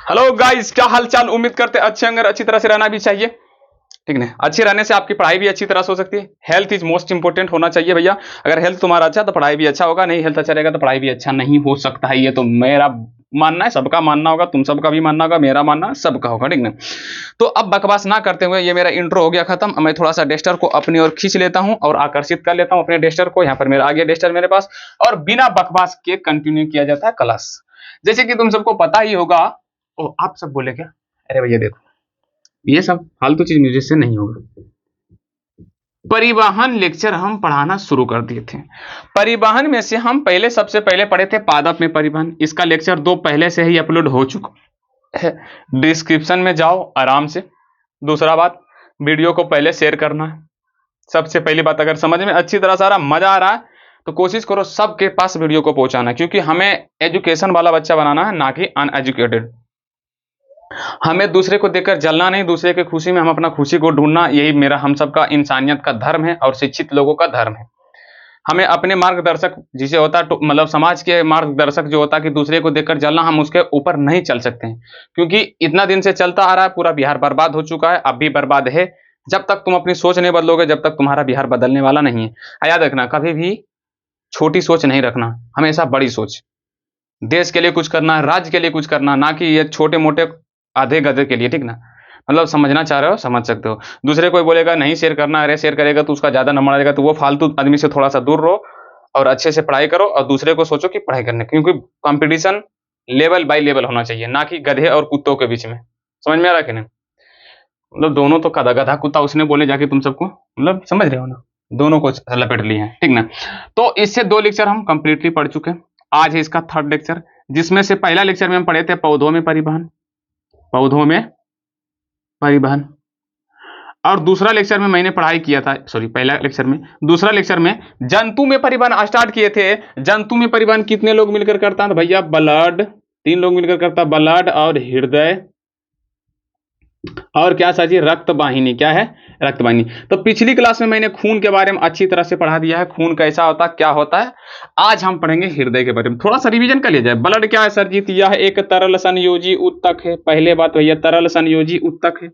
Hello guys, क्या हाल चाल। उम्मीद करते हैं अच्छे होंगे, अच्छी तरह से रहना भी चाहिए। ठीक है, अच्छे रहने से आपकी पढ़ाई भी अच्छी तरह से हो सकती है। हेल्थ इज मोस्ट इंपोर्टेंट होना चाहिए भैया। अगर हेल्थ तुम्हारा अच्छा है तो पढ़ाई भी अच्छा होगा, नहीं हेल्थ अच्छा रहेगा तो पढ़ाई भी अच्छा नहीं हो सकता है। ये तो मेरा मानना है, सबका मानना होगा, तुम सबका भी मानना होगा, मेरा मानना सबका होगा। ठीक ना। तो अब बकवास ना करते हुए, ये मेरा इंट्रो हो गया खत्म। मैं थोड़ा सा डेस्टर को अपनी ओर खींच लेता हूं और आकर्षित कर लेता हूं अपने डेस्टर को। यहाँ पर मेरा आ गया डेस्टर मेरे पास, और बिना बकवास के कंटिन्यू किया जाता है क्लास। जैसे कि तुम सबको पता ही होगा। ओ, आप सब बोले क्या? अरे भैया देखो, ये सब फालतू चीज मुझे से नहीं होगा। परिवहन लेक्चर हम पढ़ाना शुरू कर दिए थे। परिवहन में से हम पहले सबसे पहले पढ़े थे पादप में परिवहन। इसका लेक्चर 2 पहले से ही अपलोड हो चुका है, डिस्क्रिप्शन में जाओ आराम से। दूसरा बात, वीडियो को पहले शेयर करना है। सबसे पहली बात, अगर समझ में अच्छी तरह सारा मजा आ रहा है तो कोशिश करो सबके पास वीडियो को पहुंचाना, क्योंकि हमें एजुकेशन वाला बच्चा बनाना है, ना कि अनएजुकेटेड। हमें दूसरे को देखकर जलना नहीं, दूसरे की खुशी में हम अपना खुशी को ढूंढना, यही मेरा हम सबका इंसानियत का धर्म है और शिक्षित लोगों का धर्म है। हमें अपने मार्गदर्शक जिसे होता है, मतलब समाज के मार्गदर्शक जो होता है कि दूसरे को देखकर जलना, हम उसके ऊपर नहीं चल सकते हैं। क्योंकि इतना दिन से चलता आ रहा है, पूरा बिहार बर्बाद हो चुका है, अब भी बर्बाद है। जब तक तुम अपनी सोच नहीं बदलोगे, जब तक तुम्हारा बिहार बदलने वाला नहीं है। याद रखना, कभी भी छोटी सोच नहीं रखना, हमेशा बड़ी सोच। देश के लिए कुछ करना है, राज्य के लिए कुछ करना, ना कि ये छोटे मोटे आधे गधे के लिए। ठीक ना। मतलब समझना चाह रहे हो, समझ सकते हो। दूसरे कोई बोलेगा नहीं शेयर करना, अरे शेयर करेगा तो उसका ज्यादा नंबर आएगा, तो वो फालतू आदमी से थोड़ा सा दूर रहो और अच्छे से पढ़ाई करो, और दूसरे को सोचो कि पढ़ाई करने, क्योंकि कंपटीशन लेवल बाय लेवल होना चाहिए, ना कि गधे और कुत्तों के बीच में। समझ में आ रहा है कि नहीं? मतलब दोनों तो गधा गधा कुत्ता उसने बोले जाके तुम सबको, मतलब समझ रहे हो ना। दोनों को लपेट लिए हैं। ठीक ना। तो इससे 2 लेक्चर हम कंप्लीटली पढ़ चुके हैं। आज है इसका 3rd लेक्चर, जिसमें से पहला लेक्चर में हम पढ़े थे पौधों में परिवहन। पौधों में परिवहन। और दूसरा लेक्चर में मैंने पढ़ाई किया था, सॉरी पहला लेक्चर में, दूसरा लेक्चर में जंतु में परिवहन स्टार्ट किए थे। जंतु में परिवहन कितने लोग मिलकर करता है भैया? ब्लड, 3 लोग मिलकर करता, ब्लड और हृदय और क्या साजी, रक्त वाहिनी। क्या है? रक्त वाहिनी। तो पिछली क्लास में मैंने खून के बारे में अच्छी तरह से पढ़ा दिया है, खून कैसा होता है, क्या होता है। आज हम पढ़ेंगे हृदय के बारे में, थोड़ा सा रिवीजन कर लिया जाए। ब्लड क्या है सर जी? यह एक तरल संयोजी उत्तक है। पहले बात भैया, तरल संयोजी उत्तक है,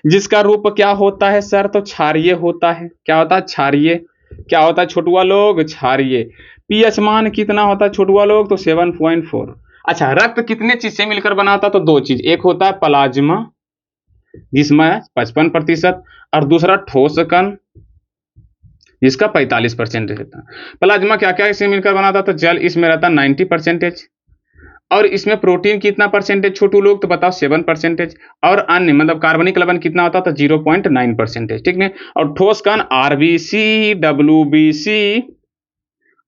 जिसका रूप क्या होता है सर? तो क्षारीय होता है। क्या होता है? क्षारीय। क्या होता है छोटुआ लोग? क्षारीय। पीएच मान कितना होता है छोटुआ लोग? तो 7.4। अच्छा, रक्त कितने चीज से मिलकर बना होता? तो 2 चीज, एक होता है प्लाज्मा जिसमें 55%, और दूसरा ठोस कण जिसका 45% रहता है। प्लाज्मा क्या क्या इससे मिलकर बनाता? तो जल इसमें रहता 90%, और इसमें प्रोटीन कितना परसेंटेज छोटू लोग? तो बताओ 7%। और अन्य मतलब कार्बनिक लवण कितना होता? तो 0.9%। ठीक है। और ठोस कण आरबीसी, डब्ल्यूबीसी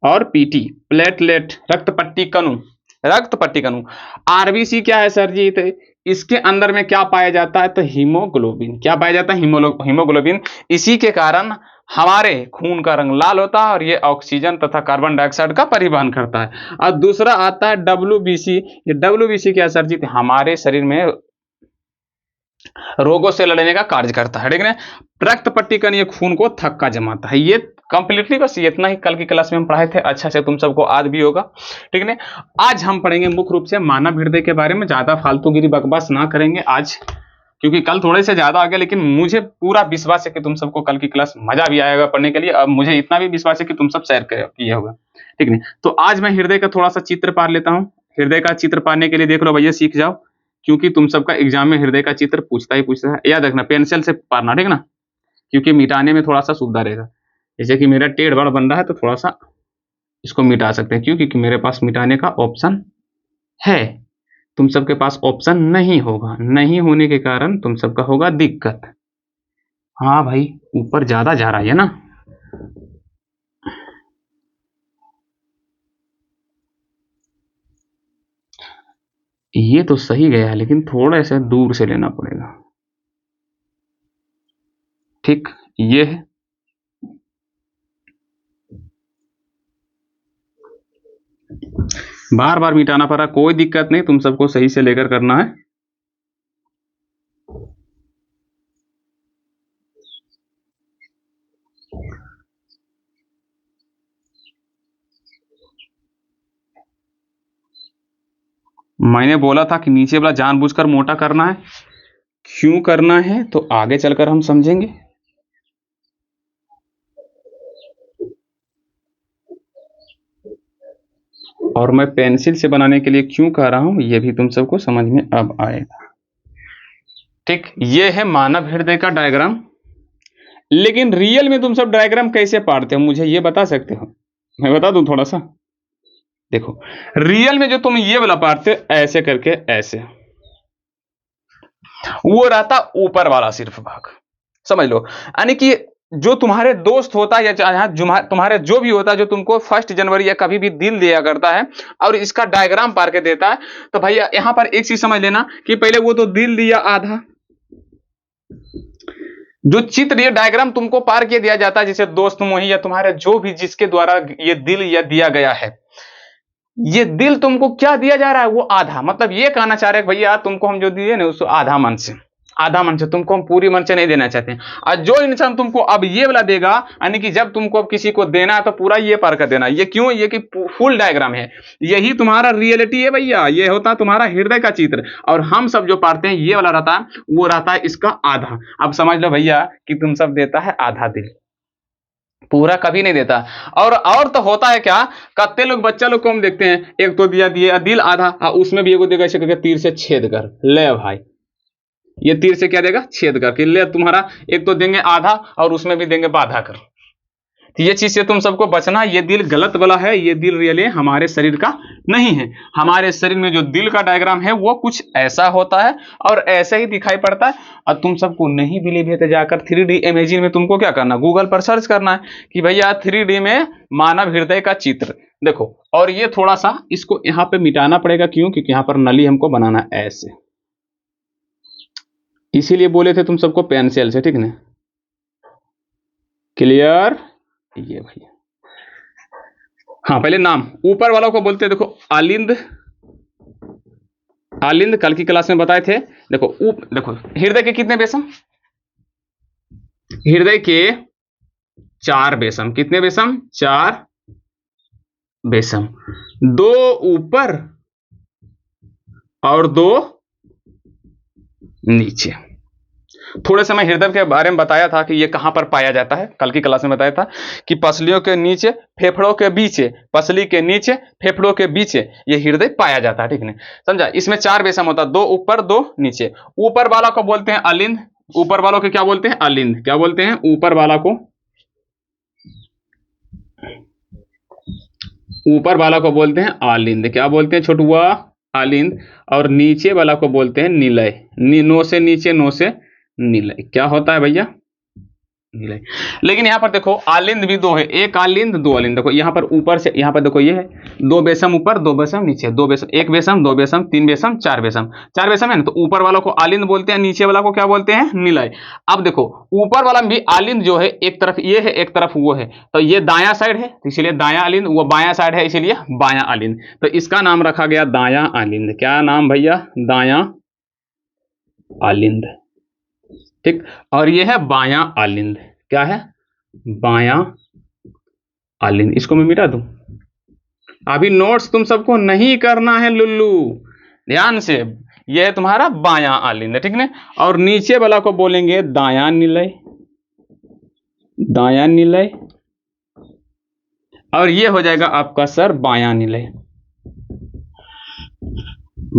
और पीटी, प्लेटलेट, रक्त पट्टी कणु। रक्त पट्टी कणु। आरबीसी क्या है सर जी? तो इसके अंदर में क्या पाया जाता है? तो हीमोग्लोबिन। क्या पाया जाता है? हीमोग्लोबिन। इसी के कारण हमारे खून का रंग लाल होता है, और ये ऑक्सीजन तथा कार्बन डाइऑक्साइड का परिवहन करता है। और दूसरा आता है डब्ल्यूबीसी। ये डब्ल्यूबीसी क्या है सर जी? तो हमारे शरीर में रोगों से लड़ने का कार्य करता है। ठीक है। रक्त पट्टी कण ये खून को थक्का जमाता है। ये कंप्लीटली बस इतना ही कल की क्लास में हम पढ़ाए थे, अच्छा से तुम सबको आज भी होगा। ठीक है। आज हम पढ़ेंगे मुख्य रूप से मानव हृदय के बारे में। ज्यादा फालतूगिरी बकवास ना करेंगे आज, क्योंकि कल थोड़े से ज्यादा आ गया, लेकिन मुझे पूरा विश्वास है कि तुम सबको कल की क्लास मजा भी आएगा पढ़ने के लिए। अब मुझे इतना भी विश्वास है कि तुम सब शेयर किए होगा। ठीक है। तो आज मैं हृदय का थोड़ा सा चित्र पार लेता हूँ। हृदय का चित्र पारने के लिए देख लो भैया, सीख जाओ, क्योंकि तुम सबका एग्जाम में हृदय का चित्र पूछता ही पूछता है। याद रखना, पेंसिल से पारना। ठीक ना। क्योंकि मिटाने में थोड़ा सा सुविधा रहेगा। जैसे कि मेरा टेढ़ बड़ बन रहा है, तो थोड़ा सा इसको मिटा सकते हैं। क्यों? क्योंकि मेरे पास मिटाने का ऑप्शन है। तुम सबके पास ऑप्शन नहीं होगा, नहीं होने के कारण तुम सबका होगा दिक्कत। हाँ भाई, ऊपर ज्यादा जा रहा है ना। ये तो सही गया है, लेकिन थोड़ा से दूर से लेना पड़ेगा। ठीक, ये है। बार बार मिटाना पड़ा, कोई दिक्कत नहीं, तुम सबको सही से लेकर करना है। मैंने बोला था कि नीचे वाला जानबूझकर मोटा करना है। क्यों करना है तो आगे चलकर हम समझेंगे। और मैं पेंसिल से बनाने के लिए क्यों कह रहा हूं ये भी तुम सबको समझ में अब आएगा। ठीक, ये है मानव हृदय का डायग्राम। लेकिन रियल में तुम सब डायग्राम कैसे पाड़ते हो मुझे ये बता सकते हो? मैं बता दूं थोड़ा सा। देखो, रियल में जो तुम ये वाला पाड़ते हो ऐसे करके, ऐसे, वो रहता ऊपर वाला सिर्फ भाग, समझ लो। यानी कि जो तुम्हारे दोस्त होता है या तुम्हारे जो भी होता है, जो तुमको 1 जनवरी या कभी भी दिल दिया करता है और इसका डायग्राम पार के देता है, तो भैया यहां पर एक चीज समझ लेना कि पहले वो तो दिल दिया आधा, जो चित्र ये डायग्राम तुमको पार किया दिया जाता है, जैसे दोस्त मोही या तुम्हारे जो भी जिसके द्वारा ये दिल या दिया गया है, ये दिल तुमको क्या दिया जा रहा है? वो आधा। मतलब ये कहना चाह रहे हैं भैया तुमको हम जो दिए ना उसको आधा मन से, आधा मन से, तुमको हम पूरी मन से नहीं देना चाहते हैं। और जो इंसान तुमको अब ये वाला देगा, यानी कि जब तुमको अब किसी को देना है तो पूरा ये पार कर देना। ये क्यों? ये कि फुल डायग्राम है, यही तुम्हारा रियलिटी है भैया। ये होता है तुम्हारा हृदय का चित्र, और हम सब जो पारते हैं ये वाला रहता है, वो रहता है इसका आधा। अब समझ लो भैया कि तुम सब देता है आधा दिल, पूरा कभी नहीं देता। और तो होता है क्या, कत्ते लोग बच्चा लोग को हम देखते हैं, एक तो दिया दिल आधा, उसमें भी एगो देगा ऐसे करके तीर से छेद कर, ले भाई ये तीर से क्या देगा? छेद करके, ले तुम्हारा एक तो देंगे आधा और उसमें भी देंगे बाधा कर। तो ये चीज से तुम सबको बचना। ये दिल गलत वाला है, ये दिल रियली हमारे शरीर का नहीं है। हमारे शरीर में जो दिल का डायग्राम है वो कुछ ऐसा होता है और ऐसा ही दिखाई पड़ता है। और तुम सबको नहीं बिलीव है तो जाकर 3D इमेजिंग में तुमको क्या करना, गूगल पर सर्च करना है कि भैया 3D में मानव हृदय का चित्र देखो। और ये थोड़ा सा इसको यहाँ पे मिटाना पड़ेगा, क्यों? क्योंकि यहाँ पर नली हमको बनाना ऐसे, इसीलिए बोले थे तुम सबको पेंसिल से, ठीक ना? क्लियर? ये भैया, हाँ पहले नाम ऊपर वालों को बोलते हैं, देखो आलिंद, आलिंद कल की क्लास में बताए थे। देखो देखो हृदय के कितने बेसम? हृदय के 4 बेसम। कितने बेसम? 4 बेसम, 2 ऊपर और 2 नीचे। थोड़े समय हृदय के बारे में बताया था कि ये कहां पर पाया जाता है, कल की क्लास में बताया था कि पसलियों के नीचे फेफड़ों के बीच, पसली के नीचे फेफड़ों के बीच ये हृदय पाया जाता है, ठीक है? समझा? इसमें 4 बेसम होता है, 2 ऊपर 2 नीचे। ऊपर वाला को बोलते हैं अलिंद। ऊपर वालों को क्या बोलते हैं? अलिंद। क्या बोलते हैं? ऊपर वाला को, ऊपर वाला को बोलते हैं आलिंद। क्या बोलते हैं छोटुआ? आलिंद। और नीचे वाला को बोलते हैं निलय। नो से नीचे, नो से निलय। क्या होता है भैया? निलय। लेकिन यहाँ पर देखो आलिंद भी 2 है, एक आलिंद 2 आलिंद। देखो यहाँ पर ऊपर से, यहाँ पर देखो ये है 2 बेसम ऊपर 2 बेसम नीचे, 2 बेसम, 1 बेसम 2 बेसम 3 बेसम 4 बेसम, 4 बेसम है ना। तो ऊपर वालों को आलिंद बोलते हैं, नीचे वाला को क्या बोलते हैं? निलय। अब देखो ऊपर वाला भी आलिंद जो है, एक तरफ ये है एक तरफ वो है, तो ये दायां साइड है इसलिए दायां आलिंद, वो बायां साइड है इसलिए बायां आलिंद। तो इसका नाम रखा गया दायां आलिंद। क्या नाम भैया? दायां आलिंद, ठीक। और ये है बायां आलिंद। क्या है? बायां आलिंद। इसको मैं मिटा दूं? अभी नोट्स तुम सबको नहीं करना है लुल्लू, ध्यान से। यह है तुम्हारा बायां आलिंद, ठीक है? और नीचे वाला को बोलेंगे दायां निलय, दायां निलय। और ये हो जाएगा आपका सर बायां निलय,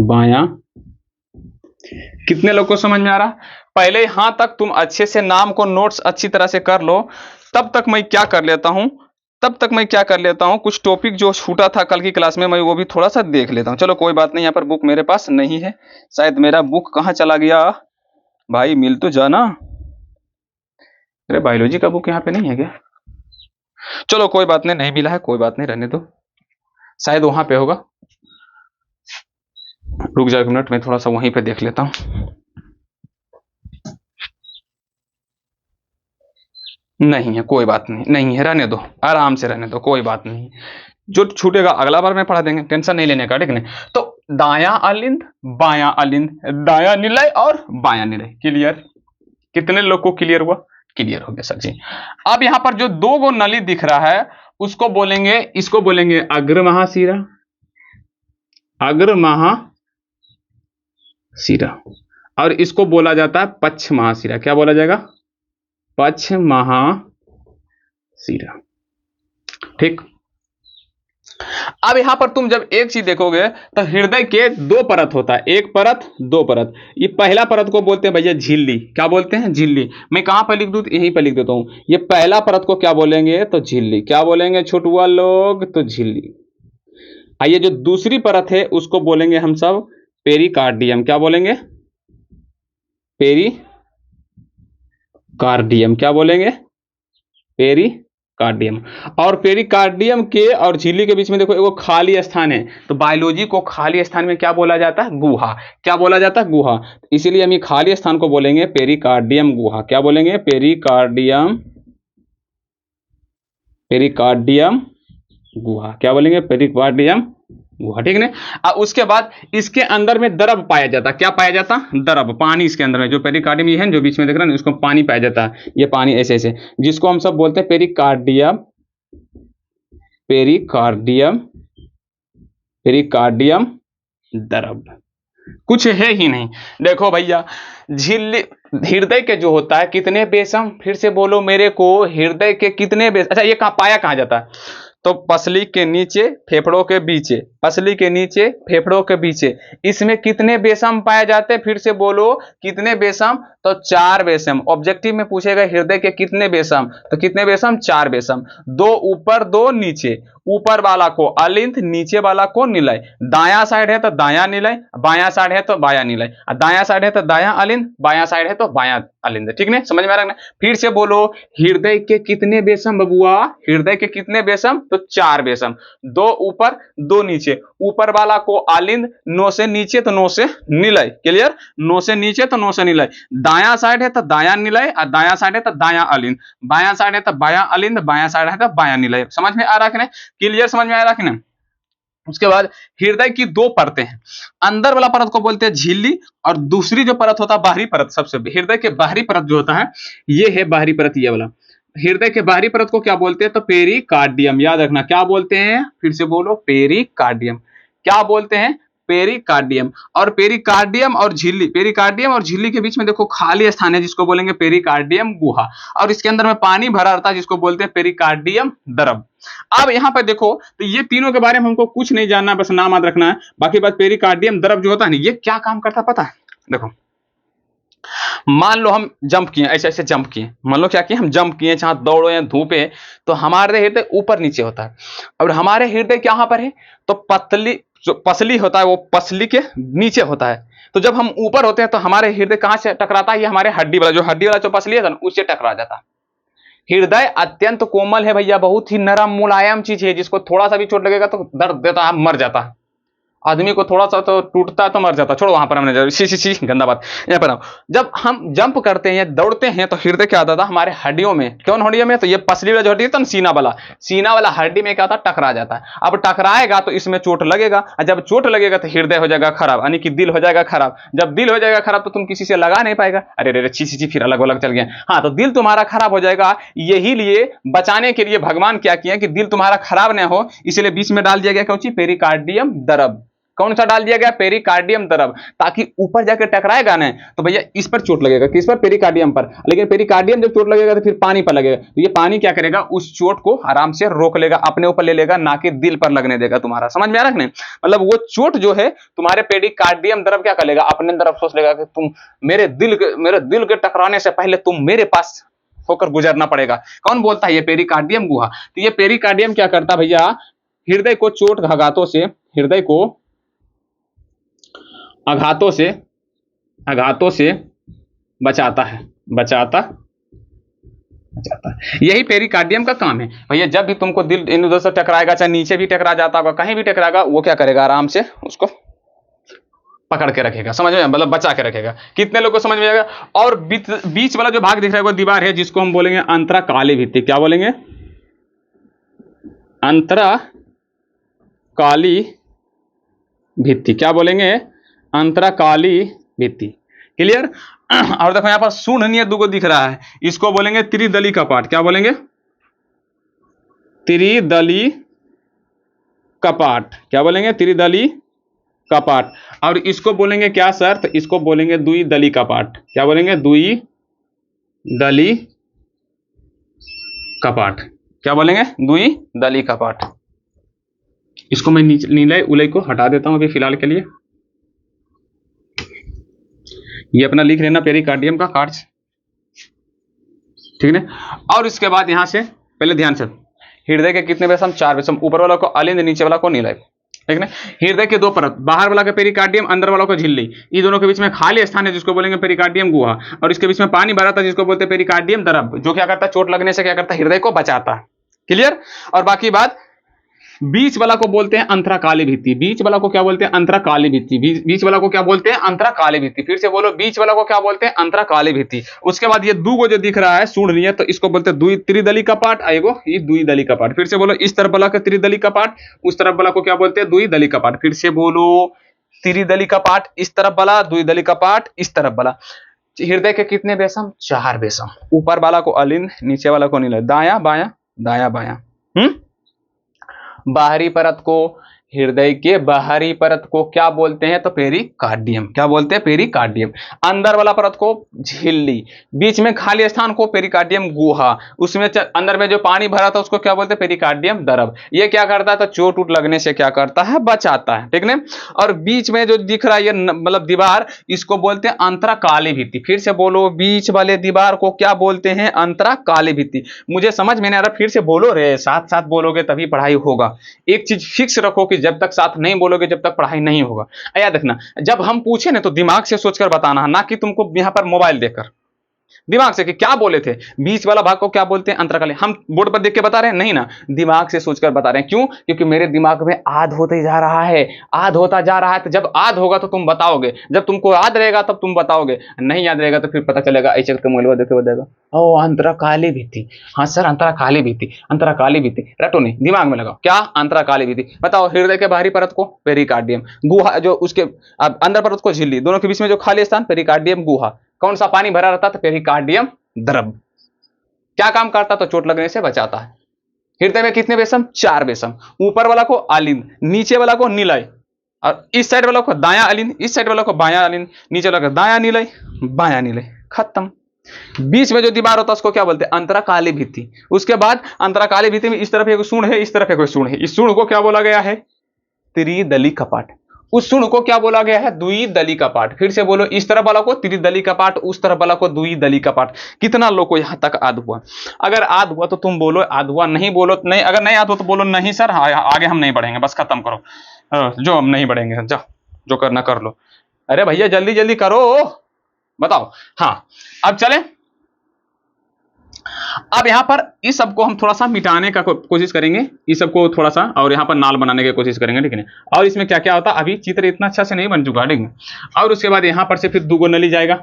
बायां। कितने लोग को समझ में आ रहा? पहले यहां तक तुम अच्छे से नाम को नोट्स अच्छी तरह से कर लो। तब तक मैं क्या कर लेता हूं, कुछ टॉपिक जो छूटा था कल की क्लास में मैं वो भी थोड़ा सा देख लेता हूं। चलो कोई बात नहीं, यहाँ पर बुक मेरे पास नहीं है, शायद मेरा बुक कहाँ चला गया भाई, मिल तो जाना। अरे बायोलॉजी का बुक यहाँ पे नहीं है क्या? चलो कोई बात नहीं मिला है, कोई बात नहीं, रहने दो, शायद वहां पे होगा। रुक जाओ 1 मिनट, मैं थोड़ा सा वहीं पे देख लेता हूं। नहीं है, कोई बात नहीं है, रहने दो, आराम से रहने दो, कोई बात नहीं। जो छूटेगा अगला बार में पढ़ा देंगे, टेंशन नहीं लेने का, ठीक है? तो दायां अलिंद, बायां अलिंद, दायां निलय और बायां निलय। क्लियर? कितने लोग को क्लियर हुआ? क्लियर हो गया सर जी। अब यहां पर जो 2 गो नली दिख रहा है उसको बोलेंगे, इसको बोलेंगे अग्र महाशिरा, अग्र महाशिरा, शिरा, और इसको बोला जाता है पक्ष महाशिरा। क्या बोला जाएगा? पक्ष महाशिरा। ठीक। अब यहां पर तुम जब एक चीज देखोगे तो हृदय के दो परत होता है, एक परत दो परत। ये पहला परत को बोलते हैं भैया झिल्ली। क्या बोलते हैं? झिल्ली। मैं कहां पर लिख दूं? यहीं पर लिख देता हूं। ये पहला परत को क्या बोलेंगे? तो झिल्ली। क्या बोलेंगे छोटुआ लोग? तो झिल्ली। आइए जो दूसरी परत है उसको बोलेंगे हम सब पेरिकार्डियम। क्या बोलेंगे? पेरिकार्डियम। क्या बोलेंगे? पेरिकार्डियम। और पेरिकार्डियम के और झिल्ली के बीच में देखो एगो खाली स्थान है, तो बायोलॉजी को खाली स्थान में क्या बोला जाता है? गुहा। क्या बोला जाता है? गुहा। इसीलिए हम ये खाली स्थान को बोलेंगे पेरिकार्डियम गुहा। क्या बोलेंगे? पेरिकार्डियम, पेरिकार्डियम गुहा। क्या बोलेंगे? पेरिकार्डियम गुहा। ठीक है। और उसके बाद इसके अंदर में द्रव पाया जाता। क्या पाया जाता? द्रव, पानी इसके अंदर में। जो पेरिकार्डियम ये है जो बीच में देख रहे हैं इसको पानी पाया जाता है। ये पानी ऐसे ऐसे, जिसको हम सब बोलते हैं पेरिकार्डियम, पेरिकार्डियम, पेरिकार्डियम द्रव। कुछ है ही नहीं। देखो भैया झिल्ली, हृदय के जो होता है कितने बेसम? फिर से बोलो मेरे को, हृदय के कितने बेसम? अच्छा ये पाया कहाँ जाता है? तो पसली के नीचे फेफड़ों के बीचे, पसली के नीचे फेफड़ों के बीचे। इसमें कितने बेसम पाए जाते हैं? फिर से बोलो कितने बेसम? तो 4 बेसम। ऑब्जेक्टिव में पूछेगा हृदय के कितने बेसम, तो कितने बेसम? 4 बेसम। 2 ऊपर 2 नीचे। ऊपर वाला को अलिंद, नीचे वाला को निलय। दायां साइड है तो दायां निलय, बायां साइड है तो बायां निलय, दायां साइड है तो दायां अलिंद, बायां साइड है तो बायां अलिंद। ठीक है, समझ में आ रहा है? फिर से बोलो हृदय के कितने बेसम बबुआ? हृदय के कितने बेसम? तो 4 बेसम। 2 ऊपर 2 नीचे। ऊपर वाला को अलिंद, नो से नीचे तो नो से निलय। क्लियर? नो से नीचे तो नो से निलय। दायां साइड है तो दायां निलय, और दायां साइड है तो दायां अलिंद, बायां साइड है तो बायां अलिंद, बायां साइड है तो बायां निलय। समझ में आ रहा है? क्लियर? समझ में आ रहा है ना? उसके बाद हृदय की 2 परतें हैं। अंदर वाला परत को बोलते हैं झिल्ली, और दूसरी जो परत होता है बाहरी परत। सबसे हृदय के बाहरी परत जो होता है ये है बाहरी परत, ये वाला। हृदय के बाहरी परत को क्या बोलते हैं? तो पेरिकार्डियम। याद रखना क्या बोलते हैं? फिर से बोलो पेरिकार्डियम। क्या बोलते हैं? पेरिकार्डियम। और पेरिकार्डियम और झिल्ली, पेरिकार्डियम और झिल्ली के बीच में देखो खाली स्थान है जिसको बोलेंगे पेरिकार्डियम गुहा, और इसके अंदर में पानी भरा रहता है जिसको बोलते हैं पेरिकार्डियम द्रव। अब यहां पर देखो तो ये तीनों के बारे में हमको कुछ नहीं जानना, बस नाम याद रखना है। बाकी बात पेरिकार्डियम द्रव जो होता है ना, ये क्या काम करता है पता है? देखो मान लो हम जंप किए, ऐसे ऐसे जंप किए, मान लो क्या किए हम जंप किए, चाहे दौड़ो या धूपे, तो हमारे हृदय ऊपर नीचे होता है, और हमारे हृदय कहां पर है? तो पतली जो पसली होता है वो पसली के नीचे होता है। तो जब हम ऊपर होते हैं तो हमारे हृदय कहां से टकराता है? ये हमारे हड्डी वाला, जो हड्डी वाला जो पसली है उससे टकरा जाता है। हृदय अत्यंत कोमल है भैया, बहुत ही नरम मुलायम चीज है, जिसको थोड़ा सा भी चोट लगेगा तो दर्द देता है, मर जाता है। आदमी को थोड़ा सा तो टूटता है तो मर जाता। छोड़ो वहां पर हमने सी गंदा बात। यहाँ पर जब हम जंप करते हैं या दौड़ते हैं तो हृदय क्या आता था? हमारे हड्डियों में। कौन हड्डियों में? तो ये पसली वाला जो हड्डी है, सीना वाला, सीना वाला हड्डी में क्या आता? टकरा जाता है। अब टकराएगा तो इसमें चोट लगेगा, और जब चोट लगेगा तो हृदय हो जाएगा खराब, यानी कि दिल हो जाएगा खराब। जब दिल हो जाएगा खराब तो तुम किसी से लगा नहीं पाएगा। अरे रे ची फिर अलग अलग चल गया। हाँ, तो दिल तुम्हारा खराब हो जाएगा। यही लिए बचाने के लिए भगवान क्या किए कि दिल तुम्हारा खराब न हो, इसलिए बीच में डाल दिया गया क्या? पेरिकार्डियम द्रव। कौन सा डाल दिया गया? पेरिकार्डियम द्रव, ताकि ऊपर जाके टकराएगा ना तो भैया इस पर चोट लगेगा। किस पर? पेरिकार्डियम पर। लेकिन पेरिकार्डियम जब चोट लगेगा तो फिर पानी पर लगेगा, तो ये पानी क्या करेगा? उस चोट को आराम से रोक लेगा, अपने ऊपर ले लेगा, ना कि दिल पर लगने देगा तुम्हारा। समझ में आ रहा है? मतलब वो चोट जो है तुम्हारे पेरिकार्डियम द्रव क्या करेगा? अपने तरफ सोच लेगा कि तुम मेरे दिल के टकराने से पहले तुम मेरे पास होकर गुजरना पड़ेगा। कौन बोलता है? ये पेरिकार्डियम गुहा। तो ये पेरिकार्डियम क्या करता भैया? हृदय को चोट आघातों से, हृदय को आघातों से बचाता है, बचाता है। यही पेरिकार्डियम का काम है भैया। जब भी तुमको दिल इन उधर से टकराएगा, चाहे नीचे भी टकरा जाता होगा, कहीं भी टकराएगा, वो क्या करेगा? आराम से उसको पकड़ के रखेगा। समझ में? मतलब बचा के रखेगा। कितने लोगों को समझ में आएगा? और बीच वाला जो भाग दिख रहा है वो दीवार है, जिसको हम बोलेंगे अंतराकाली भित्ति। क्या बोलेंगे? अंतराकाली भित्ति। क्या बोलेंगे? अंतराकाली भित्ति। क्लियर? और देखो यहां पर शून्य दुगो दिख रहा है, इसको बोलेंगे त्रिदली कपाट। क्या बोलेंगे? त्रिदली कपाट। क्या बोलेंगे? त्रिदली कपाट। और इसको बोलेंगे क्या सर? तो इसको बोलेंगे द्विदली कपाट। क्या बोलेंगे? द्विदली कपाट। क्या बोलेंगे? द्विदली कपाट। इसको मैं नीले उलय को हटा देता हूं अभी फिलहाल के लिए। ये अपना लिख लेना पेरिकार्डियम का कार्य, ठीक है। और इसके बाद यहां से पहले ध्यान से, हृदय के कितने वैसम? 4 वैसम। ऊपर वाला को अलिंद, नीचे वाला को नीलय, ठीक है। हृदय के 2 परत, बाहर वाला का पेरिकार्डियम, अंदर वाला को झिल्ली। इन दोनों के बीच में खाली स्थान है जिसको बोलेंगे पेरिकार्डियम गुहा, और इसके बीच में पानी भरा था जिसको बोलते हैं पेरिकार्डियम द्रव, जो क्या करता है? चोट लगने से क्या करता है? हृदय को बचाता है। क्लियर? और बाकी बात, बीच वाला को बोलते हैं अंतराकाली भित्ति। बीच वाला को क्या बोलते हैं? अंतराकाली भित्ति। बीच वाला को क्या बोलते हैं? अंतराकाली भित्ति। फिर से बोलो, बीच वाला को क्या बोलते हैं? अंतराकाली भित्ति। उसके बाद ये दूगो जो दिख रहा है सुढ़, तो इसको बोलते हैं त्रिदली कपाट, एगो ये द्विदली कपाट। फिर से बोलो, इस तरफ वाला का त्रिदली कपाट, उस तरफ वाला को क्या बोलते हैं? द्विदली कपाट। फिर से बोलो, त्रिदली कपाट इस तरफ वाला, द्विदली कपाट इस तरफ वाला। हृदय के कितने वैसम? 4 वैसम। ऊपर वाला को अलिंद, नीचे वाला को नीला, दाया बाया दाया बाया। बाहरी परत को, हृदय के बाहरी परत को क्या बोलते हैं? तो पेरिकार्डियम। क्या बोलते हैं? पेरिकार्डियम। अंदर वाला परत को झिल्ली, बीच में खाली स्थान को पेरिकार्डियम गुहा, उसमें अंदर में जो पानी भरा था उसको क्या बोलते हैं? पेरिकार्डियम द्रव। ये क्या करता है? तो चोट उट लगने से क्या करता है? बचाता है, ठीक है। और बीच में जो दिख रहा है ये मतलब दीवार, इसको बोलते हैं अंतराकाली भित्ति। फिर से बोलो, बीच वाले दीवार को क्या बोलते हैं? अंतराकाली भित्ति। मुझे समझ में नहीं आ रहा, फिर से बोलो रे, साथ साथ बोलोगे तभी पढ़ाई होगा। एक चीज फिक्स रखो कि जब तक साथ नहीं बोलोगे जब तक पढ़ाई नहीं होगा। याद रखना, जब हम पूछे ना तो दिमाग से सोचकर बताना, ना कि तुमको यहां पर मोबाइल देखकर। दिमाग से कि क्या बोले थे, बीच वाला भाग को क्या बोलते हैं? अंतराकाली। हम बोर्ड पर देख के बता रहे हैं नहीं ना, दिमाग से सोचकर बता रहे हैं। क्यों? क्योंकि मेरे दिमाग में आध होते जा रहा है, आध होता जा रहा है। तो जब आध होगा तो तुम बताओगे, जब तुमको याद रहेगा तब तुम बताओगे, नहीं याद रहेगा तो फिर पता चलेगा ऐसे मोबाइल देखे बताएगा, ओ अंतराकाली भित्ति। हाँ सर, अंतराकाली भित्ति, अंतराकाली भित्ति। रटो नहीं, दिमाग में लगाओ। क्या? अंतराकाली भित्ति। बताओ, हृदय के बाहरी परत को पेरिकार्डियम गुहा, जो उसके अंदर परत को झिल्ली, दोनों के बीच में जो खाली स्थान पेरिकार्डियम गुहा। कौन सा पानी भरा रहता? तो पेरिकार्डियम द्रव। क्या काम करता? तो चोट लगने से बचाता है। हृदय में कितने वैसम? 4 वैसम। ऊपर वाला को अलिंद, नीचे वाला को नीलय, और इस साइड वाला को दाया अलिंद, इस साइड वाला को बाया अलिंद, नीचे वाला को दाया नीलय, बाया नीलय। खत्म। बीच में जो दीवार होता है उसको क्या बोलते हैं? अंतराकाली भित्ति। उसके बाद अंतराकाली भित्ति में इस तरफ एक सूंड है, इस तरफ एक सूंड है। इस सूंड को क्या बोला गया है? त्रिदली कपाट। उस सूंड को क्या बोला गया है? द्विदली कपाट। फिर से बोलो, इस तरफ वाला को त्रिदली कपाट, उस तरफ वाला को द्विदली कपाट। कितना लोग को यहां तक आद हुआ? अगर आद हुआ तो तुम बोलो आद हुआ, नहीं बोलो नहीं, अगर नहीं आद हुआ तो बोलो नहीं सर, आगे हम नहीं बढ़ेंगे, बस खत्म करो, जो हम नहीं बढ़ेंगे, जाओ जो करना कर लो। अरे भैया जल्दी जल्दी करो, बताओ। हाँ, अब चले। अब यहां पर इस सबको हम थोड़ा सा मिटाने का कोशिश करेंगे, इस सबको थोड़ा सा, और यहां पर नाल बनाने की कोशिश करेंगे, ठीक है। और इसमें क्या क्या होता है, अभी चित्र इतना अच्छा से नहीं बन चुका, ठीक है। और उसके बाद यहां पर से फिर दूगो नली जाएगा,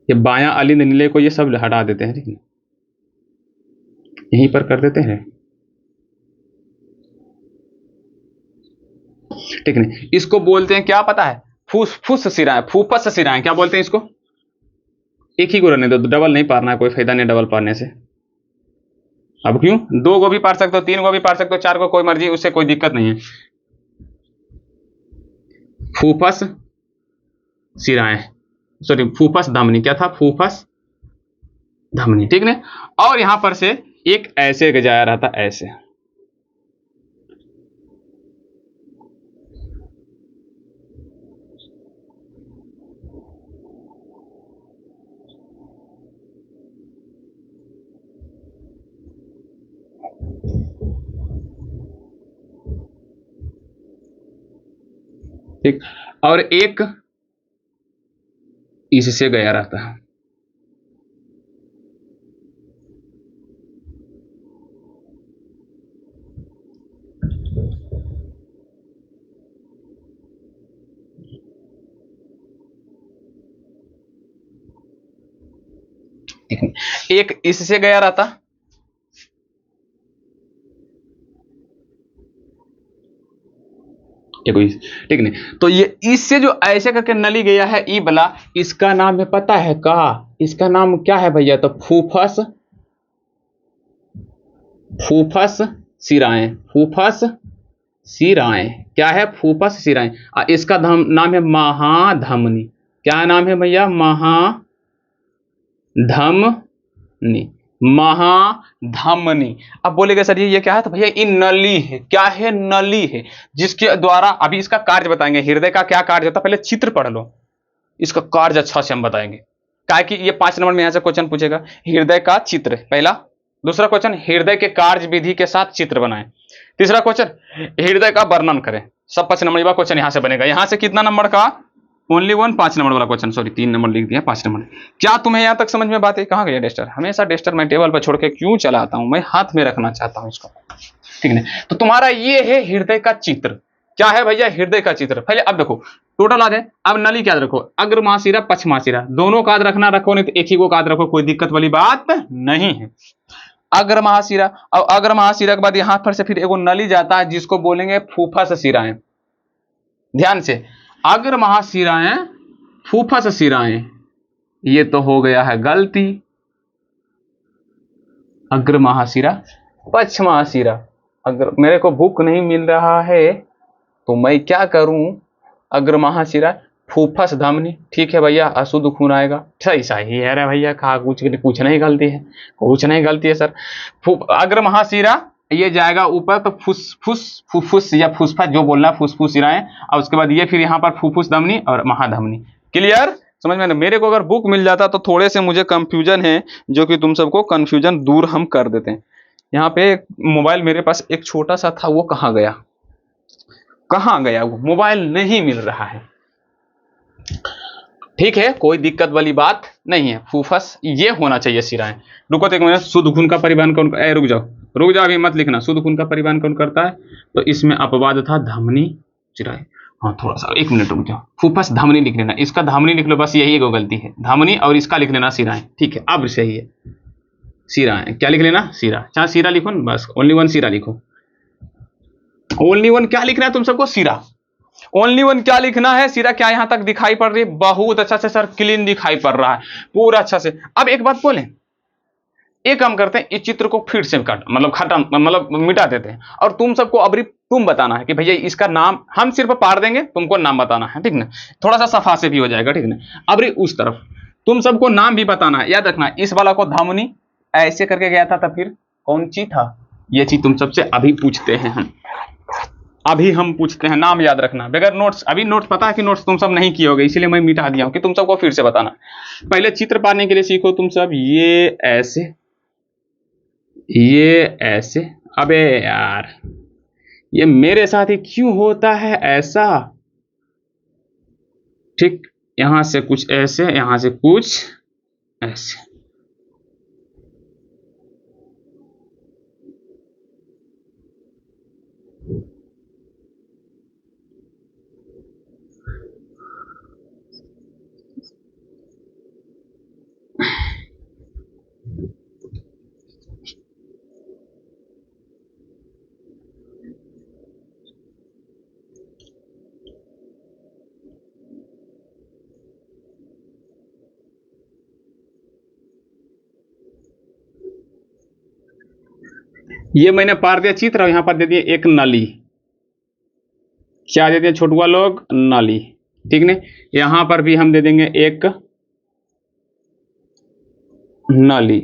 ये बायां अलिंद नीले को ये सब हटा देते हैं, ठीक है, यहीं पर कर देते हैं, ठीक है। इसको बोलते हैं क्या पता है? फुस सिराएं, फूफस सिराएं। क्या बोलते हैं इसको? एक ही को रहने दो, डबल नहीं पारना है, कोई फायदा नहीं डबल पारने से। अब क्यों? 2 को भी पार सकते हो, 3 को भी पार सकते हो, 4 को, कोई मर्जी, उससे कोई दिक्कत नहीं है। फूफस सिराएं, सॉरी फूफस धमनी। क्या था? फूफस धमनी, ठीक है। और यहां पर से एक ऐसे जाया रहा था, ऐसे, ठीक। और एक इससे गया रहता है, एक इससे गया रहता, ठीक नहीं। तो ये इससे जो ऐसे करके नली गया है ई बला, इसका नाम है पता है का? इसका नाम क्या है भैया? तो फूफस, फूफस सिराएं, फूफस शिराएं। क्या है? फूफस शिराएं। इसका नाम है महाधमनी। क्या नाम है भैया? महाधमनी। महाधमनी। अब बोलेगा सर ये क्या है? तो भैया ये नली है। क्या है? नली है, जिसके द्वारा अभी इसका कार्य बताएंगे। हृदय का क्या कार्य होता है, पहले चित्र पढ़ लो, इसका कार्य अच्छा से हम बताएंगे। क्या कि ये 5 नंबर में यहां से क्वेश्चन पूछेगा, हृदय का चित्र पहला। दूसरा क्वेश्चन, हृदय के कार्य विधि के साथ चित्र बनाएं। तीसरा क्वेश्चन, हृदय का वर्णन करें। सब 5 नंबर का क्वेश्चन यहां से बनेगा। यहां से कितना नंबर का? ओनली 1 5 नंबर वाला क्वेश्चन, सॉरी 3 नंबर लिख दिया, 5 नंबर। क्या तुम्हें यहां तक समझ में बात है? कहां गया डेस्टर? हमेशा डेस्टर मैं टेबल पर छोड़ के क्यों चला आता हूं? मैं हाथ में रखना चाहता हूं इसको, ठीक है। तो तुम्हारा ये है हृदय का चित्र। क्या है भैया? हृदय का चित्र। पहले अब देखो टोटल याद है। अब नली क्या रखो? अग्र महाशिरा पक्ष महाशिरा, दोनों का याद रखना, रखो नहीं तो एक ही को याद रखो, कोई दिक्कत वाली बात नहीं है। अग्र महाशिरा, और अग्र महाशिरा के बाद यहां पर से फिर एगो नली जाता है जिसको बोलेंगे फूफस शिराएं। ध्यान से, अग्र महाशिराएं, फूफस शिराएं, ये तो हो गया है गलती। अग्र महाशिरा पक्ष महाशिरा। अगर मेरे को भूख नहीं मिल रहा है तो मैं क्या करूं? अग्र महाशिरा फूफस धमनी, ठीक है भैया, अशुद्ध खून आएगा। सही है रे भैया, कहा कुछ नहीं गलती है, कुछ नहीं गलती है सर। अग्र महाशिरा ये जाएगा ऊपर तो फुसफुस या फुसफा जो बोलना, फुसफुस शिराएं, और उसके बाद ये फिर यहाँ पर फुफुस धमनी और महाधमनी। क्लियर? समझ में? मेरे को अगर बुक मिल जाता तो थोड़े से मुझे कंफ्यूजन है, जो कि तुम सबको कंफ्यूजन दूर हम कर देते हैं। यहाँ पे मोबाइल मेरे पास एक छोटा सा था, वो कहाँ गया? कहाँ गया वो? मोबाइल नहीं मिल रहा है। ठीक है, कोई दिक्कत वाली बात नहीं है। फूफस ये होना चाहिए शिराएं। रुको तो एक मिनट, शुद्ध खून का परिवहन कौन? रुक जाओ, अभी मत लिखना। शुद्ध खून का परिवहन कौन करता है? तो इसमें अपवाद था धमनी शिराएं। हाँ थोड़ा सा 1 मिनट रुक जाओ। फूफस धमनी लिख लेना, इसका धमनी लिख लो, बस यही एक गलती है, धमनी, और इसका लिख लेना शिराएं। ठीक है, अब सही है। शिराएं क्या लिख लेना? शिरा, चाहे शिरा लिखो ना, बस ओनली 1 शिरा लिखो। ओनली 1 क्या लिखना है तुम सबको? शिरा। ओनली 1 क्या लिखना है? शिरा। क्या यहां तक दिखाई पड़ रही है? बहुत अच्छा से सर, क्लीन दिखाई पड़ रहा है पूरा अच्छा से। अब एक बात बोलें, एक काम करते हैं, इस चित्र को फिर से मतलब मिटा देते हैं, और तुम सबको अभी तुम बताना है कि भैया इसका नाम, हम सिर्फ पार देंगे, तुमको नाम बताना है, ठीक ना? थोड़ा सा सफा से भी हो जाएगा, ठीक ना? अभी उस तरफ तुम सबको नाम भी बताना है। याद रखना, इस वाला को धमनी ऐसे करके गया था, तब फिर कौन चीज था? ये चीज तुम सबसे अभी पूछते हैं हम, अभी हम पूछते हैं, नाम याद रखना बगैर नोट्स। अभी नोट्स पता है कि नोट्स तुम सब नहीं किए होगे, इसीलिए मैं मिटा दिया हूं कि तुम सबको फिर से बताना। पहले चित्र पाने के लिए सीखो तुम सब, ये ऐसे, ये ऐसे। अबे यार, ये मेरे साथ ही क्यों होता है ऐसा? ठीक, यहां से कुछ ऐसे, यहां से कुछ ऐसे। ये मैंने पार दिया चित्र, और यहां पर दे दिए एक नली। क्या दे दिए छोटुआ लोग? नली, ठीक ने? यहां पर भी हम दे देंगे एक नली,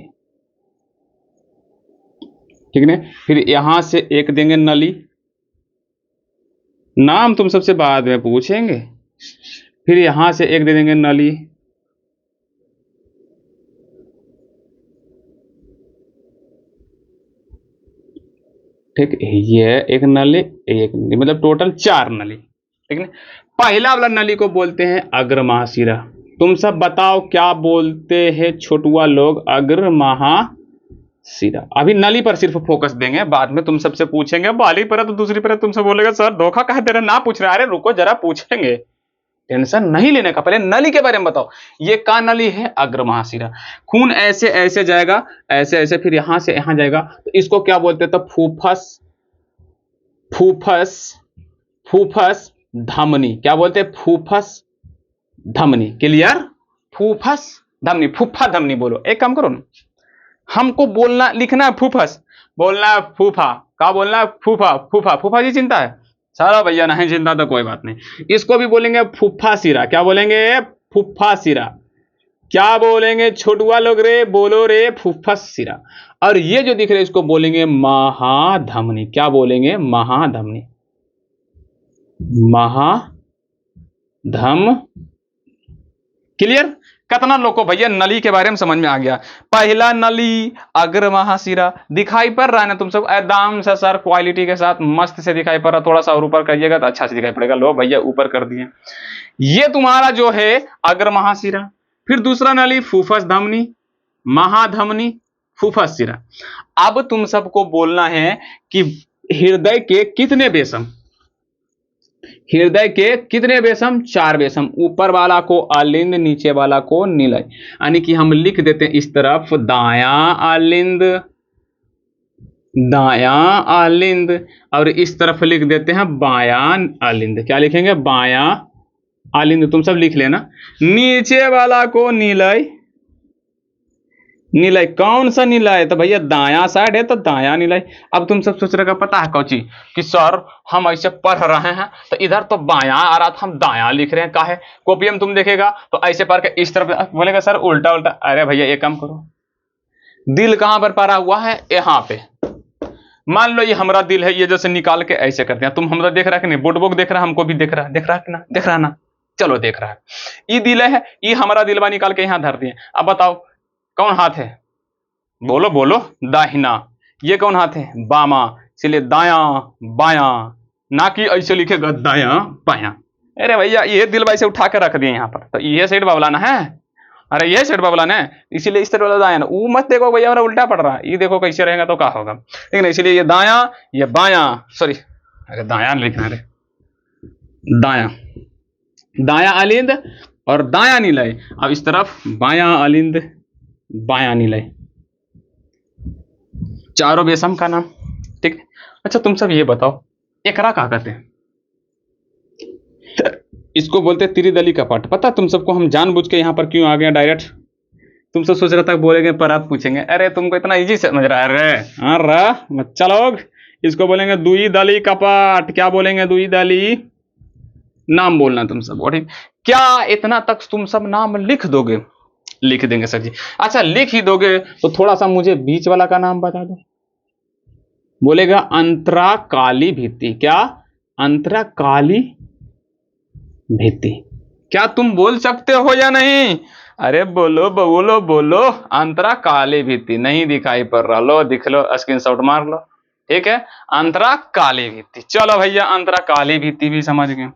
ठीक ने? फिर यहां से एक देंगे नली। नाम तुम सबसे बाद में पूछेंगे। फिर यहां से एक दे देंगे नली, ठीक। ये एक नली, एक नली, मतलब टोटल 4 नली, ठीक है। पहला वाला नली को बोलते हैं अग्र महाशिरा। तुम सब बताओ क्या बोलते हैं छोटुआ लोग? अग्र महाशिरा। अभी नली पर सिर्फ फोकस देंगे, बाद में तुम सबसे पूछेंगे वाली पर, तो दूसरी पर तुमसे बोलेगा सर धोखा कहे दे रहे, ना पूछ रहे। अरे रुको जरा, पूछेंगे, टेंशन नहीं लेने का। पहले नली के बारे में बताओ, ये का नली है? अग्र महाशिरा। खून ऐसे ऐसे जाएगा, ऐसे ऐसे, फिर यहां से यहां जाएगा, तो इसको क्या बोलते हैं? तो फूफस, फूफस, फूफस धमनी। क्या बोलते हैं? फूफस धमनी। क्लियर? फूफस धमनी, फूफा धमनी बोलो। एक काम करो ना, हमको बोलना, लिखना है फूफस, बोलना है फूफा। क्या बोलना है? फूफा। फूफा, फूफा जी चिंता है, चलो भैया नहीं जिंदा तो कोई बात नहीं। इसको भी बोलेंगे फुफ्फा सिरा। क्या बोलेंगे? फुफ्फा सिरा। क्या बोलेंगे छोटुआ लोग रे? बोलो रे फुफ्फा सिरा। और ये जो दिख रहे इसको बोलेंगे महाधमनी। क्या बोलेंगे? महाधमनी। महाधम। क्लियर? कितना लोग को भैया नली के बारे में समझ में आ गया। पहला नली, अग्र महाशिरा दिखाई पड़ रहा है ना तुम सब एकदम से सर क्वालिटी के साथ मस्त से दिखाई पड़ रहा। थोड़ा सा और ऊपर करिएगा तो अच्छा से दिखाई पड़ेगा। लो भैया ऊपर कर दिए। ये तुम्हारा जो है अग्र महाशिरा। फिर दूसरा नली फुफस धमनी, महाधमनी, फुफस शिरा। अब तुम सबको बोलना है कि हृदय के कितने बेसम? हृदय के कितने बेसम? 4 बेसम। ऊपर वाला को आलिंद, नीचे वाला को निलय। यानी कि हम लिख देते हैं इस तरफ दाया आलिंद, दाया आलिंद, और इस तरफ लिख देते हैं बाया आलिंद। क्या लिखेंगे? बाया आलिंद। तुम सब लिख लेना। नीचे वाला को निलय, निलय कौन सा निलय? तो भैया दाया साइड है तो दाया निलय। अब तुम सब सोच रहे पता है कौची कि सर हम ऐसे पढ़ रहे हैं तो इधर तो बाया आ रहा था, हम दाया लिख रहे हैं। काहे? कॉपी में तुम देखेगा तो ऐसे पढ़ के इस तरफ बोलेगा सर उल्टा उल्टा। अरे भैया एक काम करो, दिल कहां पर पड़ा हुआ है? यहाँ पे। मान लो ये हमारा दिल है, ये जैसे निकाल के ऐसे करते हैं। तुम हमारा देख रहा है कि नहीं? बोर्ड बुक देख रहा है, हमको भी देख रहा है। देख रहा है कि ना? देख रहा है ना? चलो देख रहा है। ये दिल है, ये हमारा दिलवा निकाल के यहाँ धर दिए। अब बताओ कौन हाथ है? बोलो बोलो। दाहिना। ये कौन हाथ है? बामा। इसलिए दाया बाया, ना कि ऐसे लिखेगा दाया बाया। अरे भैया ये दिल भाई से उठा कर रख दिए यहाँ पर, तो ये साइड बबलाना है। अरे ये साइड बबलाना है, इसीलिए इस तरह वाला दाया ना। वो मत देखो भैया हमारा उल्टा पड़ रहा है, ये देखो कैसे रहेगा तो क्या होगा। लेकिन इसीलिए ये दाया, ये बाया, सॉरी अरे दाया लिखना है, दाया, दाया अलिंद और दाया निलय। अब इस तरफ बाया अलिंद, बाया निलय, चारों बेसम का नाम। ठीक है। अच्छा तुम सब ये बताओ एकरा क्या कहते हैं? इसको बोलते हैं त्रिदली कपाट। पता तुम सबको हम जानबूझ के यहाँ पर क्यों आ गए डायरेक्ट? तुम सब सोच रहा था बोलेंगे पर आप पूछेंगे। अरे तुमको इतना इजी समझ रहा है? अरे हाँ बच्चा लोग, इसको बोलेंगे दुई दली कपाट। क्या बोलेंगे? दुई दली। नाम बोलना तुम सब। ठीक, क्या इतना तक तुम सब नाम लिख दोगे? लिख देंगे सर जी। अच्छा लिख ही दोगे तो थोड़ा सा मुझे बीच वाला का नाम बता दो। बोलेगा अंतराकाली भित्ति। क्या? अंतराकाली भित्ति। क्या तुम बोल सकते हो या नहीं? अरे बोलो बोलो बोलो। अंतराकाली भित्ति नहीं दिखाई पड़ रहा? लो दिख लो, स्क्रीनशॉट मार लो। ठीक है, अंतराकाली भित्ति। चलो भैया अंतराकाली भित्ति भी समझ गए।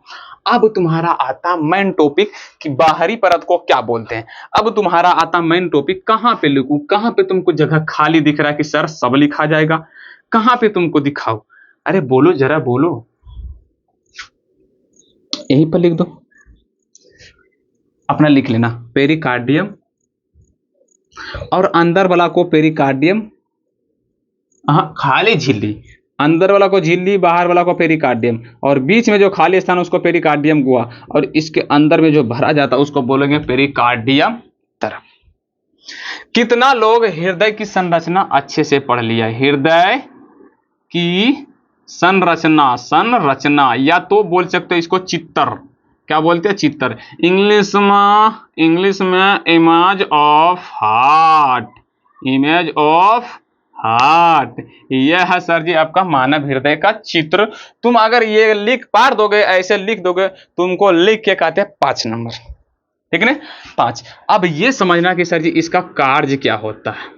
अब तुम्हारा आता मेन टॉपिक कि बाहरी परत को क्या बोलते हैं। अब तुम्हारा आता मेन टॉपिक कहां पे लिखूं? कहां पे तुमको जगह खाली दिख रहा है कि सर सब लिखा जाएगा? कहां पे तुमको दिखाओ? अरे बोलो जरा बोलो। यहीं पर लिख दो, अपना लिख लेना। पेरिकार्डियम, और अंदर वाला को पेरिकार्डियम, खाली झिल्ली। अंदर वाला को झिल्ली, बाहर वाला को पेरिकार्डियम, और बीच में जो खाली स्थान उसको पेरिकार्डियम गुहा, और इसके अंदर में जो भरा जाता है उसको बोलेंगे पेरिकार्डियम तरफ। कितना लोग हृदय की संरचना अच्छे से पढ़ लिया? हृदय की संरचना, संरचना या तो बोल सकते हो इसको चित्तर। क्या बोलते हैं? चित्तर। इंग्लिश में image of heart, image of heart. यह है सर जी आपका मानव हृदय का चित्र। तुम अगर ये लिख पार दोगे, ऐसे लिख दोगे, तुमको लिख के कहते हैं 5 नंबर। ठीक है ना? 5। अब ये समझना कि सर जी इसका कार्य क्या होता है,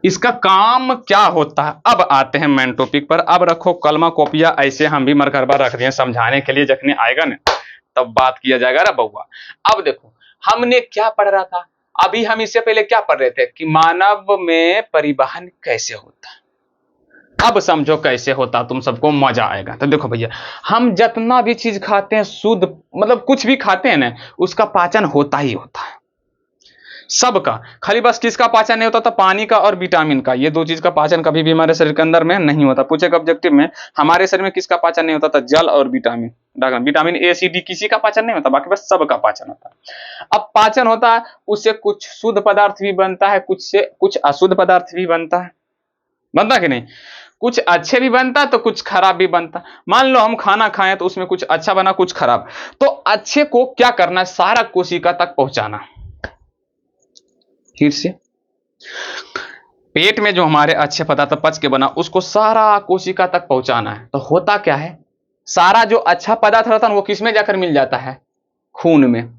इसका काम क्या होता है। अब आते हैं मेन टॉपिक पर। अब रखो कलमा कॉपिया, ऐसे हम भी मरकरबा रख दिए समझाने के लिए, जखने आएगा ना तब बात किया जाएगा। रे बउआ अब देखो हमने क्या पढ़ रहा था अभी? हम इससे पहले क्या पढ़ रहे थे कि मानव में परिवहन कैसे होता है। अब समझो कैसे होता, तुम सबको मजा आएगा। तो देखो भैया, हम जितना भी चीज खाते हैं शुद्ध, मतलब कुछ भी खाते हैं ना, उसका पाचन होता ही होता है सबका। खाली बस किसका पाचन नहीं होता था? पानी का और विटामिन का। ये 2 चीज का पाचन कभी भी हमारे शरीर के अंदर में नहीं होता। पूछेगा ऑब्जेक्टिव में, हमारे शरीर में किसका पाचन नहीं होता था? जल और vitamin. Vitamin A C D किसी का पाचन नहीं होता, बाकी बस सबका पाचन होता है। अब पाचन होता है, उससे कुछ शुद्ध पदार्थ भी बनता है, कुछ से कुछ अशुद्ध पदार्थ भी बनता है। बनता कि नहीं? कुछ अच्छे भी बनता तो कुछ खराब भी बनता। मान लो हम खाना खाएं तो उसमें कुछ अच्छा बना कुछ खराब, तो अच्छे को क्या करना है, सारा कोशिका तक पहुंचाना। फिर से पेट में जो हमारे अच्छे पदार्थ पच के बना उसको सारा कोशिका तक पहुंचाना है। तो होता क्या है, सारा जो अच्छा पदार्थ रहता है वो किस में जाकर मिल जाता है, खून में।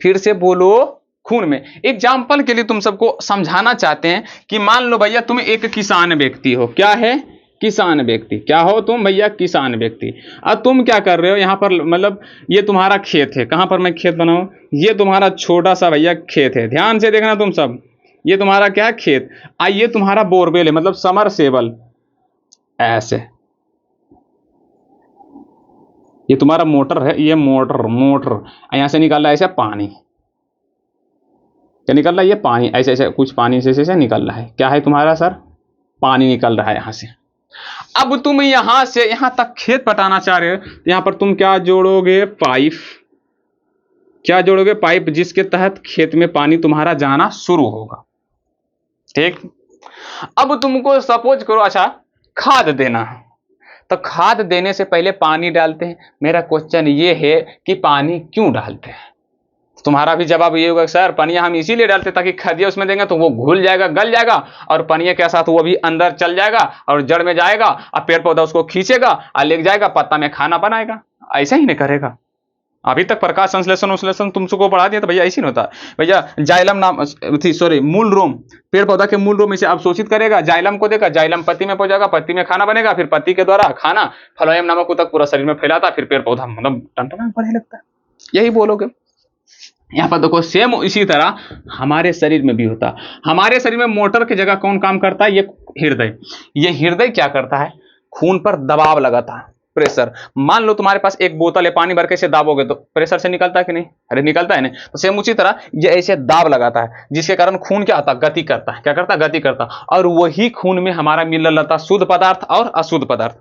फिर से बोलो, खून में। एग्जाम्पल के लिए तुम सबको समझाना चाहते हैं कि मान लो भैया तुम एक किसान व्यक्ति हो। क्या है, किसान व्यक्ति। क्या हो तुम भैया, किसान व्यक्ति। अब तुम क्या कर रहे हो यहाँ पर, मतलब ये तुम्हारा खेत है। कहाँ पर मैं खेत बनाऊं, ये तुम्हारा छोटा सा भैया खेत है, ध्यान से देखना तुम सब। ये तुम्हारा क्या है, खेत। ये तुम्हारा बोरवेल है, मतलब समरसेबल। ऐसे ये तुम्हारा मोटर है, ये मोटर मोटर यहाँ से निकाल रहा है ऐसे पानी। क्या निकल रहा है, ये पानी। ऐसे ऐसे कुछ पानी से ऐसे निकल रहा है। क्या है तुम्हारा सर, पानी निकल रहा है यहाँ से। अब तुम यहां से यहां तक खेत पटाना चाह रहे हो, तो यहां पर तुम क्या जोड़ोगे, पाइप। क्या जोड़ोगे, पाइप, जिसके तहत खेत में पानी तुम्हारा जाना शुरू होगा। ठीक। अब तुमको सपोज करो, अच्छा खाद देना है, तो खाद देने से पहले पानी डालते हैं। मेरा क्वेश्चन ये है कि पानी क्यों डालते हैं? तुम्हारा भी जवाब ये होगा, सर पनिया हम इसीलिए डालते ताकि खदिया उसमें देंगे तो वो घुल जाएगा, गल जाएगा, और पनिया के साथ वो भी अंदर चल जाएगा और जड़ में जाएगा, और पेड़ पौधा उसको खींचेगा और ले जाएगा, पत्ता में खाना बनाएगा। ऐसा ही नहीं करेगा। अभी तक प्रकाश संश्लेषण उश्लेषण तुम सबको पढ़ा दिया, तो भैया ऐसी नहीं होता भैया। जाइलम नाम थी, सॉरी, मूल रोम, पेड़ पौधा के मूल रोम इसे अवशोषित करेगा, जाइलम को देगा, जाइलम पत्ती में पहुंचाएगा, पत्ती में खाना बनेगा, फिर पत्ती के द्वारा खाना फ्लोएम नामक तक पूरा शरीर में फैलाता, फिर पेड़ पौधा मतलब टनटना बढ़ने लगता है। यही बोलोगे। यहाँ पर देखो सेम इसी तरह हमारे शरीर में भी होता। हमारे शरीर में मोटर की जगह कौन काम करता है, ये हृदय। ये हृदय क्या करता है, खून पर दबाव लगाता है, प्रेशर। मान लो तुम्हारे पास एक बोतल है, पानी भर के इसे दाबोगे तो प्रेशर से निकलता है कि नहीं, अरे निकलता है नहीं। तो सेम उसी तरह ये ऐसे दाब लगाता है, जिसके कारण खून क्या होता है, गति करता है। क्या करता है, गति करता है। और वही खून में हमारा मिल रहता शुद्ध पदार्थ और अशुद्ध पदार्थ।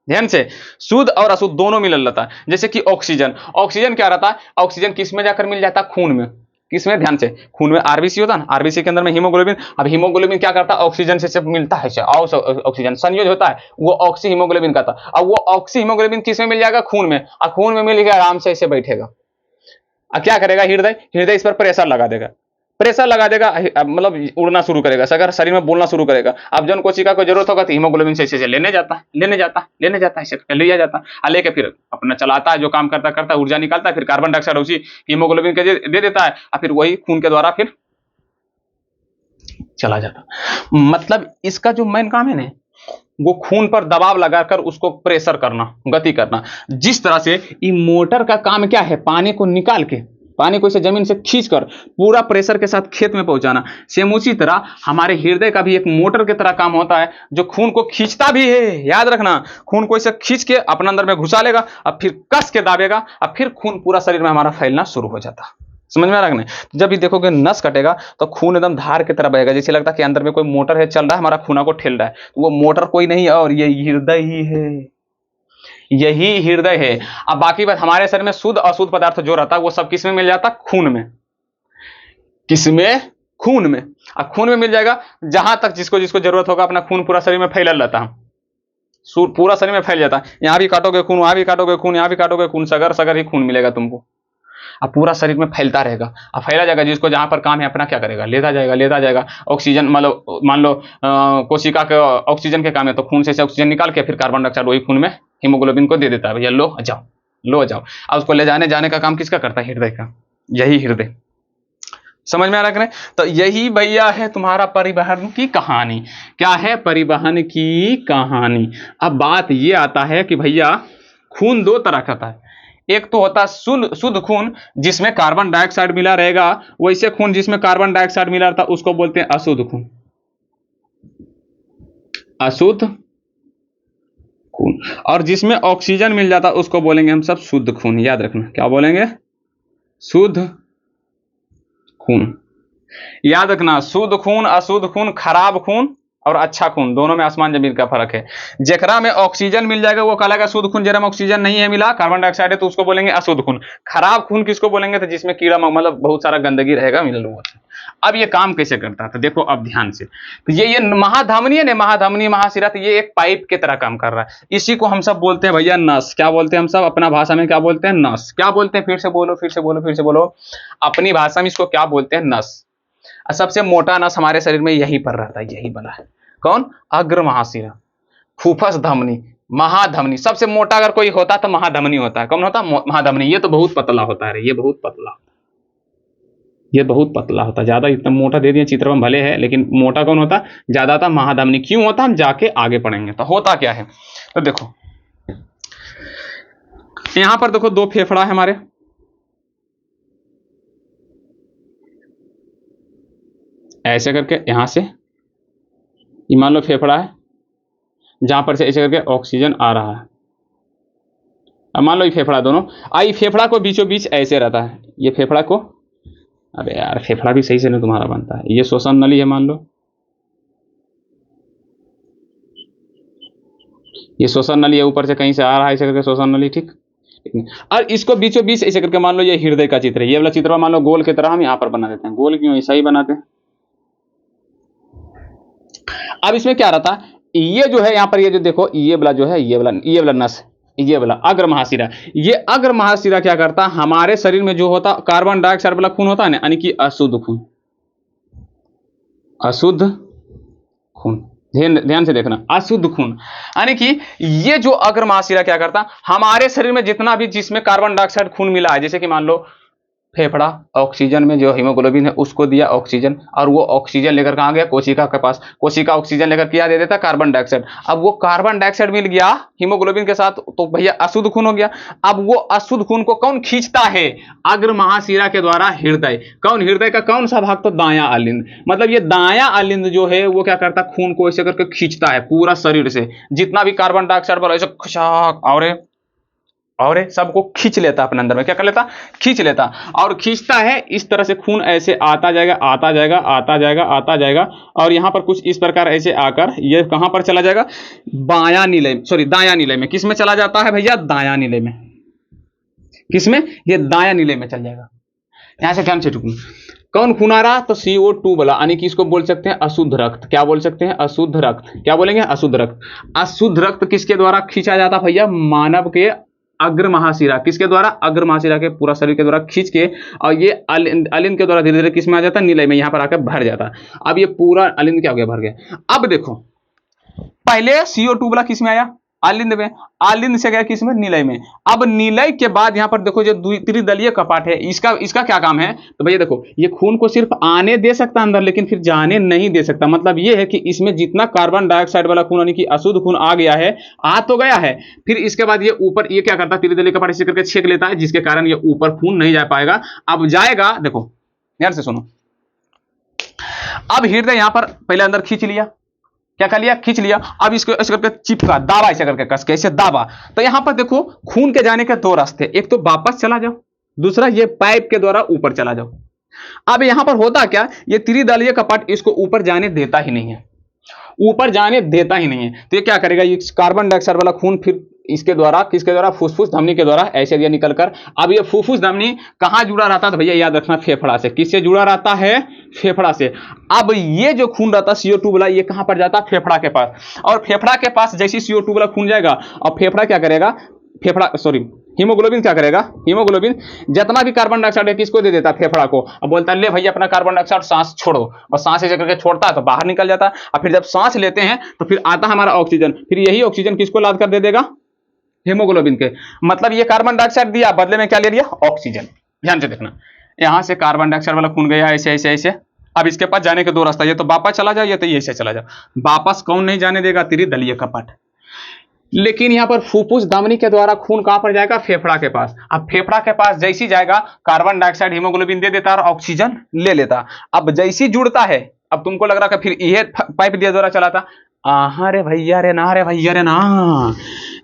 ध्यान से, शुद्ध और अशुद्ध दोनों मिल रहता है। जैसे कि ऑक्सीजन, ऑक्सीजन क्या रहता है, ऑक्सीजन किस में जाकर मिल जाता है, खून में। किसमें, ध्यान से, खून में आरबीसी होता है ना, आरबीसी के अंदर में हीमोग्लोबिन। अब हीमोग्लोबिन क्या करता है, ऑक्सीजन से मिलता है, ऑक्सीजन संयोज होता है, वो ऑक्सी हीमोग्लोबिन का था। अब वो ऑक्सी हीमोग्लोबिन किस में मिल जाएगा, खून में। और खून में मिल गया, आराम से ऐसे बैठेगा। अब क्या करेगा हृदय, हृदय इस पर प्रेशर लगा देगा। प्रेशर लगा देगा, मतलब उड़ना शुरू करेगा, अगर शरीर में बोलना शुरू करेगा। अब जन कोशिका को जरूरत होगा तो हीमोग्लोबिन से ऐसे लेने जाता है, लिया जाता है, लेके फिर अपना चलाता है, जो काम करता करता ऊर्जा निकालता है, फिर कार्बन डाइऑक्साइड उसी हीमोग्लोबिन के दे देता है, और फिर वही खून के द्वारा फिर चला जाता। मतलब इसका जो मेन काम है ना, वो खून पर दबाव लगाकर उसको प्रेशर करना, गति करना। जिस तरह से ये मोटर का काम क्या है, पानी को निकाल के, पानी को इसे जमीन से खींचकर पूरा प्रेशर के साथ खेत में पहुंचाना। सेम उसी तरह हमारे हृदय का भी एक मोटर की तरह काम होता है, जो खून को खींचता भी है। याद रखना, खून को इसे खींच के अपने अंदर में घुसा लेगा, अब फिर कस के दाबेगा, अब फिर खून पूरा शरीर में हमारा फैलना शुरू हो जाता। समझ में आ रहा है? जब भी देखोगे नस कटेगा तो खून एकदम धार की तरह बहेगा, जैसे लगता है कि अंदर में कोई मोटर है, चल रहा है, हमारा खूना को ठेल रहा है। वो मोटर कोई नहीं है, और ये हृदय ही है, यही हृदय है। अब बाकी बात, हमारे शरीर में शुद्ध अशुद्ध पदार्थ जो रहता है वो सब किस में मिल जाता, खून में। किसमें, खून में। अब खून में मिल जाएगा, जहां तक जिसको जिसको जरूरत होगा, अपना खून पूरा शरीर में फैला रहता है, पूरा शरीर में फैल जाता है। यहां भी काटोगे खून, वहां भी काटोगे खून, यहां भी काटोगे खून, सगर सगर ही खून मिलेगा तुमको। अब पूरा शरीर में फैलता रहेगा, अब फैला जाएगा, जिसको जहां पर काम है अपना क्या करेगा, लेता जाएगा, लेता जाएगा। ऑक्सीजन, मतलब मान लो कोशिका के ऑक्सीजन के काम है, तो खून से ऑक्सीजन निकाल के फिर कार्बन डाइऑक्साइड वही खून में हीमोग्लोबिन को दे देता है, भैया लो जाओ, लो जाओ। अब उसको ले जाने जाने का काम किसका करता है, हृदय का। यही हृदय। समझ में आ रहा है? तो यही भैया है तुम्हारा परिवहन की कहानी। क्या है, परिवहन की कहानी। अब बात ये आता है कि भैया खून दो तरह का था। एक तो होता शुद्ध खून, जिसमें कार्बन डाइऑक्साइड मिला रहेगा, वैसे खून जिसमें कार्बन डाइऑक्साइड मिला रहता उसको बोलते हैं अशुद्ध खून। अशुद्ध खून। और जिसमें ऑक्सीजन मिल जाता उसको बोलेंगे हम सब शुद्ध खून। याद रखना, क्या बोलेंगे, शुद्ध खून। याद रखना, शुद्ध खून, अशुद्ध खून, खराब खून और अच्छा खून, दोनों में आसमान जमीन का फर्क है। जेकरा में ऑक्सीजन मिल जाएगा वो कहलाएगा शुद्ध खून, जेकरा में ऑक्सीजन नहीं है मिला, कार्बन डाइऑक्साइड है, तो उसको बोलेंगे अशुद्ध खून। खराब खून किसको बोलेंगे, तो जिसमें कीड़ा मतलब बहुत सारा गंदगी रहेगा मिनरल वाटर। अब ये काम कैसे करता था देखो अब ध्यान से, तो ये महाधमनी है ना, महाधमनी महाशिरा, तो ये एक पाइप की तरह काम कर रहा है। इसी को हम सब बोलते हैं भैया नस। क्या बोलते हैं हम सब अपना भाषा में, क्या बोलते हैं, नस। क्या बोलते हैं, फिर से बोलो, फिर से बोलो, फिर से बोलो, अपनी भाषा में इसको क्या बोलते हैं, नस। सबसे मोटा नस हमारे शरीर में यही पर रहता है, यही बना है, कौन, अग्र महाशिरा, फुफस धमनी, महाधमनी। सबसे मोटा अगर कोई होता तो महाधमनी होता है, कौन होता, महाधमनी। ये तो बहुत पतला होता है, ये बहुत पतला, ये बहुत पतला होता है, ज्यादा इतना मोटा दे दिए चित्र में भले है, लेकिन मोटा कौन होता, ज्यादा था महाधमनी। क्यों होता, हम जाके आगे पढ़ेंगे। तो होता क्या है, तो देखो यहां पर देखो दो फेफड़ा है हमारे, ऐसे करके यहां से, ये मान लो फेफड़ा है, जहां पर से ऐसे करके ऑक्सीजन आ रहा है। अब मान लो ये फेफड़ा दोनों, आई फेफड़ा को बीचों बीच ऐसे रहता है, ये फेफड़ा को, अबे यार फेफड़ा भी सही से नहीं तुम्हारा बनता है। ये श्वसन नली है, मान लो ये श्वसन नली है, ऊपर से कहीं से आ रहा है ऐसे करके श्वसन नली, ठीक। और इसको बीचों बीच ऐसे करके मान लो ये हृदय का चित्र है, ये वाला चित्र मान लो गोल की तरह हम यहाँ पर बना देते हैं। गोल क्यों, ऐसा ही बनाते हैं। अब इसमें क्या रहता है, ये जो है यहाँ पर, ये जो देखो ये वाला जो है, ये वाला नस, ये वाला अग्र महाशिरा। ये अग्र महाशिरा क्या करता, हमारे शरीर में जो होता कार्बन डाइऑक्साइड वाला खून होता है ना, यानी कि अशुद्ध खून, अशुद्ध खून, ध्यान से देखना, अशुद्ध खून, यानी कि ये जो अग्र महाशिरा क्या करता, हमारे शरीर में जितना भी जिसमें कार्बन डाइऑक्साइड खून मिला है, जैसे कि मान लो फेफड़ा ऑक्सीजन में जो हीमोग्लोबिन है उसको दिया ऑक्सीजन, और वो ऑक्सीजन लेकर कहाँ गया, कोशिका के पास। कोशिका ऑक्सीजन लेकर क्या दे देता, कार्बन डाइऑक्साइड। अब वो कार्बन डाइऑक्साइड मिल गया हीमोग्लोबिन के साथ, तो भैया अशुद्ध खून हो गया। अब वो अशुद्ध खून को कौन खींचता है, अग्र महाशिरा के द्वारा हृदय। कौन, हृदय का कौन सा भाग, तो दायां अलिंद। मतलब ये दायां अलिंद जो है वो क्या करता, खून को ऐसे करके खींचता है पूरा शरीर से, जितना भी कार्बन डाइऑक्साइड पर ऐसे खशाक और सबको खींच लेता अपने अंदर में, क्या कर लेता, खींच लेता। और खींचता है इस तरह से, खून ऐसे आता जाएगा, आता जाएगा, आता जाएगा, आता जाएगा, और यहां पर कुछ इस प्रकार ऐसे आकर ये कहां पर चला जाएगा, बायां नीले, सॉरी दायां नीले में। किस में चला जाता है भैया, दायां नीले में। किसमें, ये दायां नीले में चल जाएगा। यहां से ध्यान से टुकना, कौन खून आ रहा, तो CO2 वाला, यानी कि इसको बोल सकते हैं अशुद्ध रक्त। क्या बोल सकते हैं, अशुद्ध रक्त। क्या बोलेंगे, अशुद्ध रक्त। अशुद्ध रक्त किसके द्वारा खींचा जाता भैया, मानव के अग्र महाशिरा, किसके द्वारा, अग्र महाशिरा के पूरा शरीर के द्वारा खींच के, और ये अलिंद के द्वारा धीरे धीरे किस में आ जाता है, नीले में, यहां पर आकर भर जाता। अब ये पूरा अलिंद क्या हो गया, भर गया। अब देखो पहले CO2 वाला किस में आया, आलिंद में, आलिंद से गया किस में, नीलय में। अब नीलय के बाद यहां पर देखो जो त्रिदलीय कपाट है, इसका क्या काम है, तो भैया देखो ये खून को सिर्फ आने दे सकता अंदर, लेकिन फिर जाने नहीं दे सकता। मतलब ये है कि इसमें जितना कार्बन डाइऑक्साइड वाला खून, यानी कि अशुद्ध खून आ गया है, आ तो गया है, फिर इसके बाद ये ऊपर ये क्या करता है, त्रिदलीय कपाट इसे करके छेक लेता है, जिसके कारण ये ऊपर खून नहीं जा पाएगा। अब जाएगा, देखो ध्यान से सुनो, अब हृदय यहां पर पहले अंदर खींच लिया, क्या कर लिया, खींच लिया। अब इसको ऐसे करके चिपका, दाबा, ऐसे करके कस के ऐसे दाबा। तो यहां पर देखो खून के जाने के दो रास्ते, एक तो वापस चला जाओ, दूसरा ये पाइप के द्वारा ऊपर चला जाओ। अब यहां पर होता क्या, ये त्रिदलीय कपाट इसको ऊपर जाने देता ही नहीं है, ऊपर जाने देता ही नहीं है। तो ये क्या करेगा, ये कार्बन डाइऑक्साइड वाला खून फिर इसके द्वारा, किसके द्वारा, फुफ्फुस धमनी के द्वारा ऐसे दिया निकलकर। अब ये फुफ्फुस धमनी कहां जुड़ा रहता है, तो भैया याद रखना फेफड़ा से। किससे जुड़ा रहता है, फेफड़ा से। अब ये जो खून रहता है CO2 वाला, ये कहां पर जाता है, फेफड़ा के पास। और फेफड़ा के पास जैसे CO2 वाला खून जाएगा, और फेफड़ा क्या करेगा, फेफड़ा सॉरी हीमोग्लोबिन क्या करेगा, हीमोग्लोबिन जितना भी कार्बन डाइऑक्साइड है किसको दे देता है, फेफड़ा को। अब बोलता है ले भैया अपना कार्बन डाइऑक्साइड सांस छोड़ो, और सांस ऐसे करके छोड़ता है तो बाहर निकल जाता है। और फिर जब सांस लेते हैं तो फिर आता है हमारा ऑक्सीजन, फिर यही ऑक्सीजन किसको लाद कर दे देगा, हीमोग्लोबिन के। मतलब ये कार्बन डाइऑक्साइड दिया, बदले में क्या ले लिया, ऑक्सीजन। ध्यान से देखना, यहां से कार्बन डाइऑक्साइड वाला खून गया ऐसे ऐसे ऐसे। अब इसके पास जाने के दो रास्ता, ये तो वापस चला जाओ, ये तो ऐसे चला जाओ। वापस कौन नहीं जाने देगा, त्रिदलीय कपाट। लेकिन यहां पर फुफ्फुस धमनी के द्वारा खून कहां पर जाएगा, फेफड़ा के पास। अब फेफड़ा के पास जैसी जाएगा, कार्बन डाइऑक्साइड हीमोग्लोबिन दे देता और ऑक्सीजन ले लेता। अब जैसी जुड़ता है, अब तुमको लग रहा है फिर यह पाइप दिया द्वारा चला था, रे भैया रे ना, रे भैया रे ना।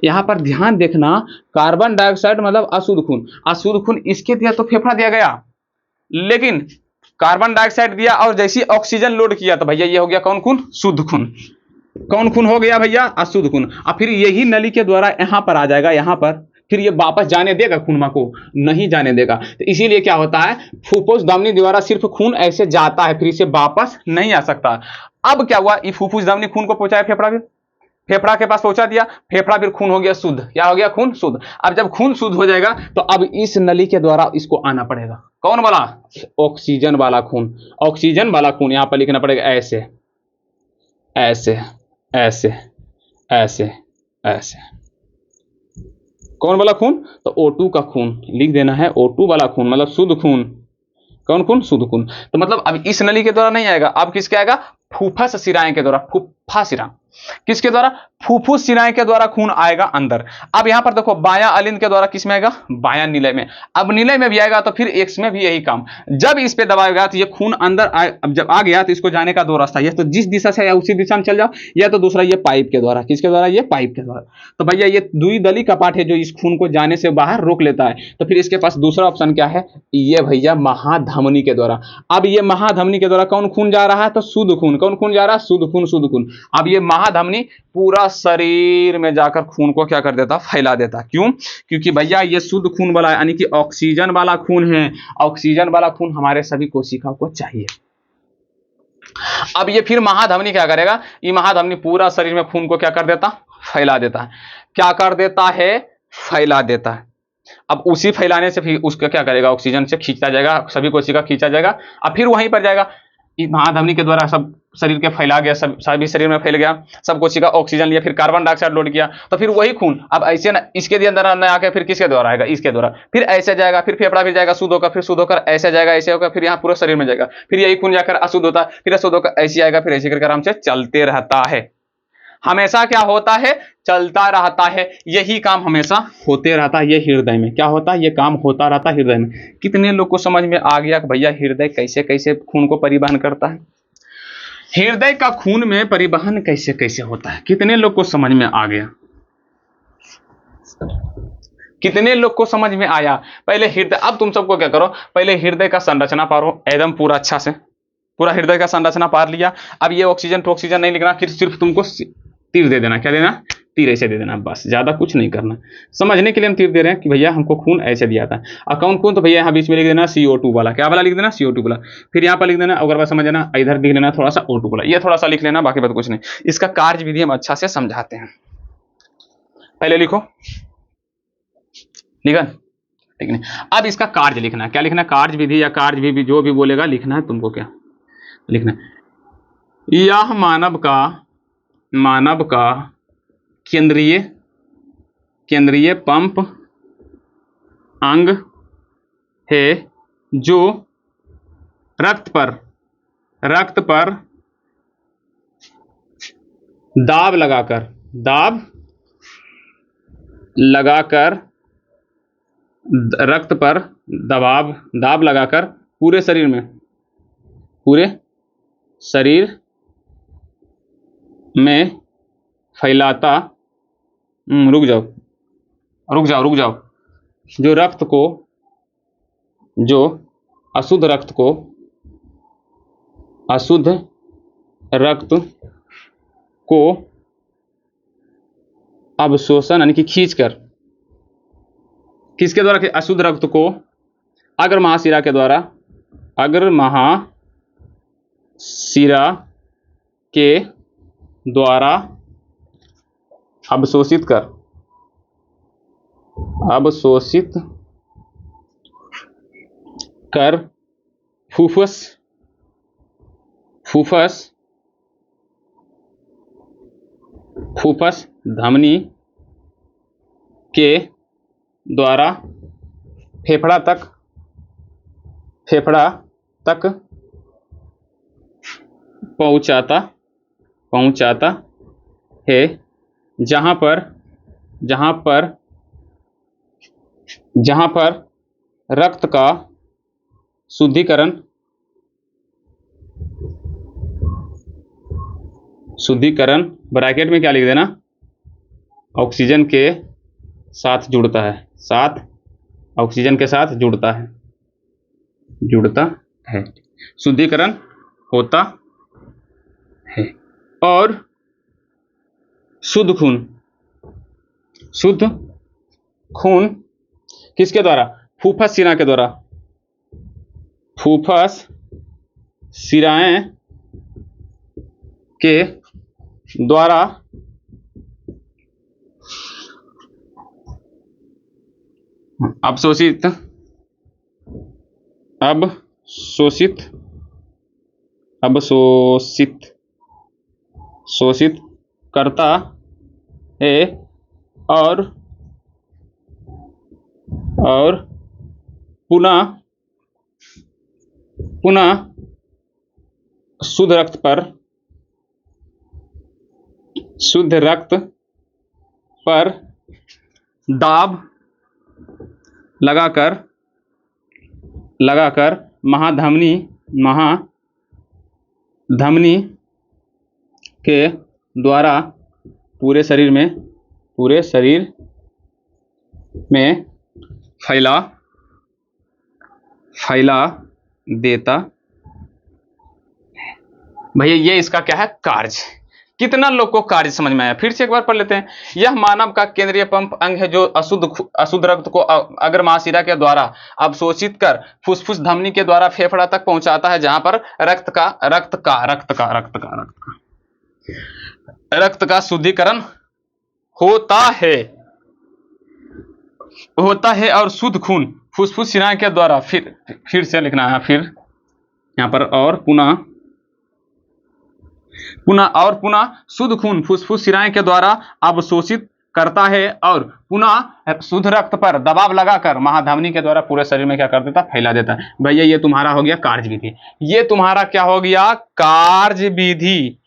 यहां पर ध्यान देखना, कार्बन डाइऑक्साइड मतलब अशुद्ध खून, अशुद्ध खून इसके दिया तो फेफड़ा दिया गया, लेकिन कार्बन डाइऑक्साइड दिया और जैसी ऑक्सीजन लोड किया तो भैया ये हो गया कौन खून? शुद्ध खून। कौन खून हो गया भैया? अशुद्ध खून। अब फिर यही नली के द्वारा यहां पर आ जाएगा, यहां पर फिर ये वापस जाने देगा खून को? नहीं जाने देगा। तो इसीलिए क्या होता है, फुफ्फुस धमनी द्वारा सिर्फ खून ऐसे जाता है, फिर इसे वापस नहीं आ सकता। अब क्या हुआ, ये फुफ्फुस धमनी खून को पहुंचाया फेफड़ा में, फेफड़ा के पास पहुंचा दिया, फेफड़ा फिर खून हो गया शुद्ध। क्या हो गया? खून शुद्ध। अब जब खून शुद्ध हो जाएगा तो अब इस नली के द्वारा इसको आना पड़ेगा, कौन वाला? ऑक्सीजन वाला खून। ऑक्सीजन वाला खून यहां पर लिखना पड़ेगा ऐसे ऐसे ऐसे ऐसे ऐसे। कौन वाला खून? तो O2 का खून लिख देना है, O2 वाला खून मतलब शुद्ध खून। कौन खून? शुद्ध खून। तो मतलब अब इस नली के द्वारा नहीं आएगा, अब किसके आएगा? फुफ्फुस शिराएं के द्वारा। फुफ्फा शिरा किसके द्वारा? फुफ्फुस शिराएं के द्वारा खून आएगा अंदर। अब यहां पर देखो बायां अलिंद के द्वारा किस में आएगा? बायां नीलय में। अब नीलय में भी आएगा तो फिर एक्स में भी यही काम। जब इस पे दबाएगा तो ये खून अंदर आए, अब जब आ गया तो इसको जाने का दो रास्ता, या तो जिस दिशा से आया उसी दिशा में चल जाओ, या तो दूसरा ये पाइप के द्वारा। किसके द्वारा? ये पाइप के द्वारा। तो भैया ये द्विदली कपाट है जो इस खून को जाने से बाहर रोक लेता है। तो फिर इसके पास दूसरा ऑप्शन क्या है? ये भैया महाधमनी के द्वारा। अब ये महाधमनी के द्वारा कौन खून जा रहा है? तो शुद्ध खून। कौन खून जा रहा है? शुद्ध खून, शुद्ध खून। अब ये महाधमनी पूरा शरीर में जाकर खून को क्या कर देता? फैला देता। क्यों? क्योंकि भैया ये शुद्ध खून वाला यानी कि ऑक्सीजन वाला खून है। ऑक्सीजन वाला खून हमारे सभी कोशिकाओं को चाहिए। अब ये फिर महाधमनी क्या करेगा? ये महाधमनी पूरा शरीर में खून को क्या कर देता? फैला देता है। क्या कर देता है? फैला देता है। अब उसी फैलाने से फिर उसका क्या करेगा? ऑक्सीजन से खींचा जाएगा, सभी कोशिका खींचा जाएगा। अब फिर वहीं पर जाएगा, महाधमनी के द्वारा सब शरीर के फैला गया, सब सभी शरीर में फैल गया, सब कोशिका ऑक्सीजन लिया, फिर कार्बन डाइऑक्साइड लोड किया, तो फिर वही खून अब ऐसे ना इसके अंदर न आके फिर किसके द्वारा आएगा? इसके द्वारा। फिर ऐसे जाएगा, फिर फेफड़ा भी जाएगा शुद्ध होकर, फिर शुद्ध होकर ऐसे जाएगा, ऐसे होगा, फिर यहाँ पूरा शरीर में जाएगा, फिर यही खून जाकर अशुद्ध होता है, फिर अशुद्ध होकर ऐसे आएगा, फिर ऐसे करके आराम से चलते रहता है। हमेशा क्या होता है? चलता रहता है। यही काम हमेशा होते रहता है। ये हृदय में क्या होता है? ये काम होता रहता है हृदय में। कितने लोग को समझ में आ गया कि भैया हृदय कैसे कैसे खून को परिवहन करता है? हृदय का खून में परिवहन कैसे कैसे होता है? कितने लोग को समझ में आ गया? कितने लोग को समझ में आया? पहले हृदय, अब तुम सबको क्या करो, पहले हृदय का संरचना पारो एकदम पूरा अच्छा से, पूरा हृदय का संरचना पार लिया। अब ये ऑक्सीजन टू ऑक्सीजन नहीं लिखना, फिर सिर्फ तुमको तीर दे देना। क्या देना? तीर ऐसे दे देना, बस ज्यादा कुछ नहीं करना। समझने के लिए हम तीर दे रहे हैं कि भैया हमको खून ऐसे दिया था। और कौन खून? तो भैया यहाँ बीच में लिख देना CO2 वाला। क्या वाला लिख देना? CO2 वाला। फिर यहाँ पर लिख देना, अगर बात समझ लेना, इधर लिख लेना थोड़ा सा O2 वाला, ये थोड़ा सा लिख लेना, बाकी बात कुछ नहीं। इसका कार्य विधि हम अच्छा से समझाते हैं। पहले लिखो, लिखा ठीक नहीं? अब इसका कार्य लिखना। क्या लिखना? कार्य विधि या कार्य विधि जो भी बोलेगा लिखना है तुमको। क्या लिखना? यह मानव का केंद्रीय पंप अंग है जो रक्त पर दाब लगाकर रक्त पर दाब लगाकर पूरे शरीर में फैलाता। रुक जाओ। जो अशुद्ध रक्त को अवशोषण यानी कि खींचकर, किसके द्वारा? अशुद्ध रक्त को अग्र महाशिरा के द्वारा, अग्र महाशिरा के द्वारा अवशोषित कर फुफ्फुस धमनी के द्वारा फेफड़ा तक पहुंचाता है, जहां पर रक्त का शुद्धिकरण ब्रैकेट में क्या लिख देना? ऑक्सीजन के साथ जुड़ता है, शुद्धिकरण होता है और शुद्ध खून किसके द्वारा? फूफस शिरा के द्वारा, फूफस शिराएं के द्वारा अवशोषित शोषित करता है और पुनः शुद्ध रक्त पर दाब लगाकर महाधमनी के द्वारा पूरे शरीर में फैला देता। भैया ये इसका क्या है? कार्य। कितना लोग को कार्य समझ में आया? फिर से एक बार पढ़ लेते हैं। यह मानव का केंद्रीय पंप अंग है जो अशुद्ध रक्त को अग्र महाशिरा के द्वारा अवशोषित कर फुसफुस धमनी के द्वारा फेफड़ा तक पहुंचाता है, जहां पर रक्त का शुद्धिकरण होता है और शुद्ध खून फुसफुस शिरा के द्वारा फिर से लिखना है, फिर यहां पर और पुनः शुद्ध खून फुसफुस शिराएं के द्वारा अवशोषित करता है और पुनः शुद्ध रक्त पर दबाव लगाकर महाधमनी के द्वारा पूरे शरीर में क्या कर देता? फैला देता है। भैया ये तुम्हारा हो गया कार्य विधि। ये तुम्हारा क्या हो गया? कार्य विधि।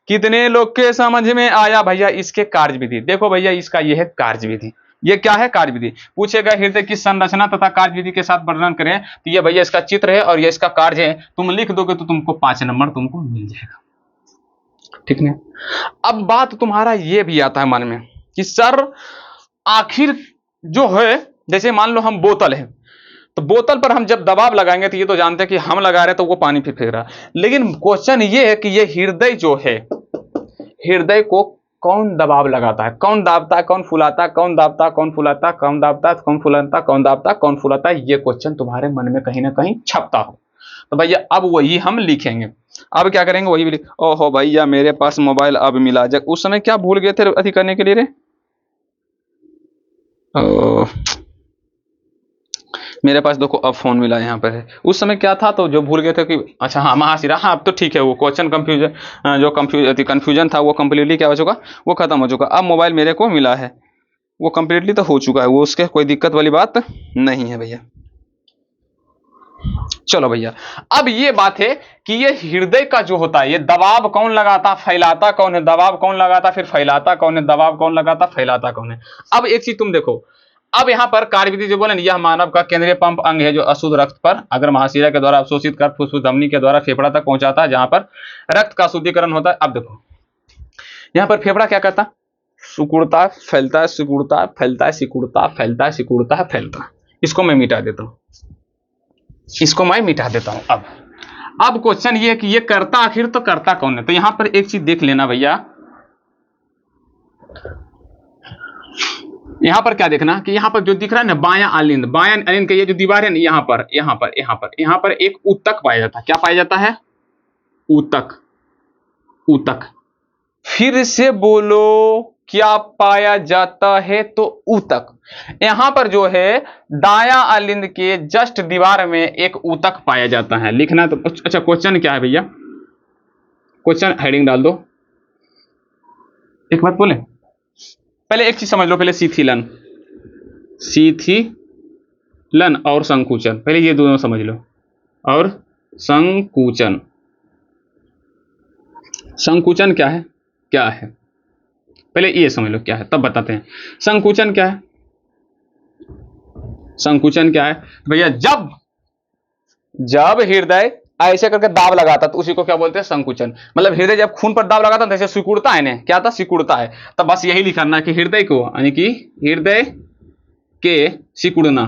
कितने लोग के समझ में आया भैया इसके कार्य विधि? देखो भैया इसका ये है कार्य विधि। ये क्या है? कार्य विधि। पूछेगा हृदय की संरचना तथा कार्य विधि के साथ वर्णन करें, तो ये भैया इसका चित्र है और ये इसका कार्य है। तुम लिख दोगे तो तुमको 5 नंबर तुमको मिल जाएगा। ठीक है। अब बात तुम्हारा ये भी आता है मन में कि सर आखिर जो है, जैसे मान लो हम बोतल है, तो बोतल पर हम जब दबाव लगाएंगे तो ये तो जानते हैं कि हम लगा रहे हैं तो वो पानी फेंक रहा है, लेकिन क्वेश्चन ये है कि ये हृदय जो है, हृदय को कौन दबाव लगाता है? कौन दाबता है? कौन फुलाता है? कौन दाबता है? कौन फुलाता है? कौन दाबता है? कौन फुलाता है? कौन दाबता है? कौन फुलाता है? ये क्वेश्चन तुम्हारे मन में कहीं ना कहीं छपता हो, तो भैया अब वही हम लिखेंगे। अब क्या करेंगे? वही भी लिख। ओहो भैया मेरे पास मोबाइल अब मिला। जब उस समय क्या भूल गए थे अति करने के लिए रे? मेरे पास देखो अब फोन मिला यहाँ पर है। उस समय क्या था तो जो भूल गए थे कि अच्छा हाँ महाशिरा, हाँ अब तो ठीक है। वो क्वेश्चन कंफ्यूजन था वो कम्प्लीटली क्या हो चुका? वो खत्म हो चुका। अब मोबाइल मेरे को मिला है, वो कम्प्लीटली तो हो चुका है, वो उसके कोई दिक्कत वाली बात नहीं है भैया। चलो भैया अब ये बात है कि ये हृदय का जो होता है, ये दबाव कौन लगाता, फैलाता कौन है? दबाव कौन लगाता, फिर फैलाता कौन है? दबाव कौन लगाता, फैलाता कौन है? अब एक चीज तुम देखो, अब यहां पर कार्यविधि जो बोले, यह मानव का केंद्रीय पंप अंग है जो अशुद्ध रक्त पर अग्र महाशिरा के द्वारा अवशोषित कर फुसफुस धमनी के द्वारा फेफड़ा तक पहुंचाता है, जहां पर रक्त का शुद्धिकरण होता है। अब देखो यहां पर फेफड़ा क्या करता? सिकुड़ता है, फैलता है, सिकुड़ता है, फैलता है, सिकुड़ता है, फैलता है, सिकुड़ता है, फैलता है। इसको मैं मिटा देता हूं, इसको मैं मिटा देता हूं। अब क्वेश्चन ये है कि ये करता आखिर तो करता कौन है? तो यहां पर एक चीज देख लेना भैया, यहां पर क्या देखना कि यहां पर जो दिख रहा है ना बायां अलिंद का ये जो दीवार है ना, यहां पर एक ऊतक पाया जाता है। क्या पाया जाता है? ऊतक। फिर से बोलो, क्या पाया जाता है? तो ऊतक। यहां पर जो है दायां अलिंद के जस्ट दीवार में एक ऊतक पाया जाता है। लिखना तो अच्छा, क्वेश्चन क्या है भैया? क्वेश्चन हेडिंग डाल दो। एक बात बोले, पहले एक चीज समझ लो, पहले सीथिलन और संकुचन, पहले ये दोनों समझ लो। और संकुचन क्या है? पहले ये समझ लो क्या है, तब बताते हैं। संकुचन क्या है भैया? जब हृदय ऐसे करके दाब लगाता तो उसी को क्या बोलते हैं? संकुचन। मतलब हृदय जब खून पर दाब लगाता तो ऐसे सिकुड़ता है ना, क्या था? सिकुड़ता है। तब बस यही लिखना कि हृदय को, यानी कि हृदय के सिकुड़ना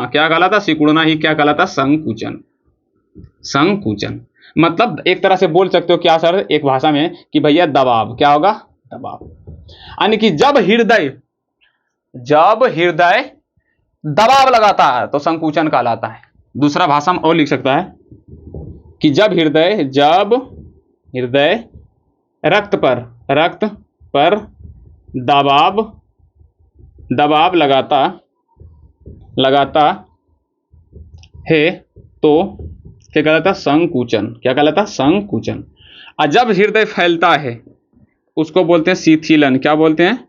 क्या कहलाता? सिकुड़ना ही क्या कहलाता? संकुचन। संकुचन। मतलब एक तरह से बोल सकते हो क्या सर एक भाषा में कि भैया दबाव, क्या होगा, दबाव। यानी कि जब हृदय दबाव लगाता है तो संकुचन कहलाता है। दूसरा भाषा में और लिख सकता है कि जब हृदय रक्त पर दबाव लगाता है तो क्या कहलाता है, संकुचन। क्या कहलाता है, संकुचन। और जब हृदय फैलता है उसको बोलते हैं शिथिलन। क्या बोलते हैं,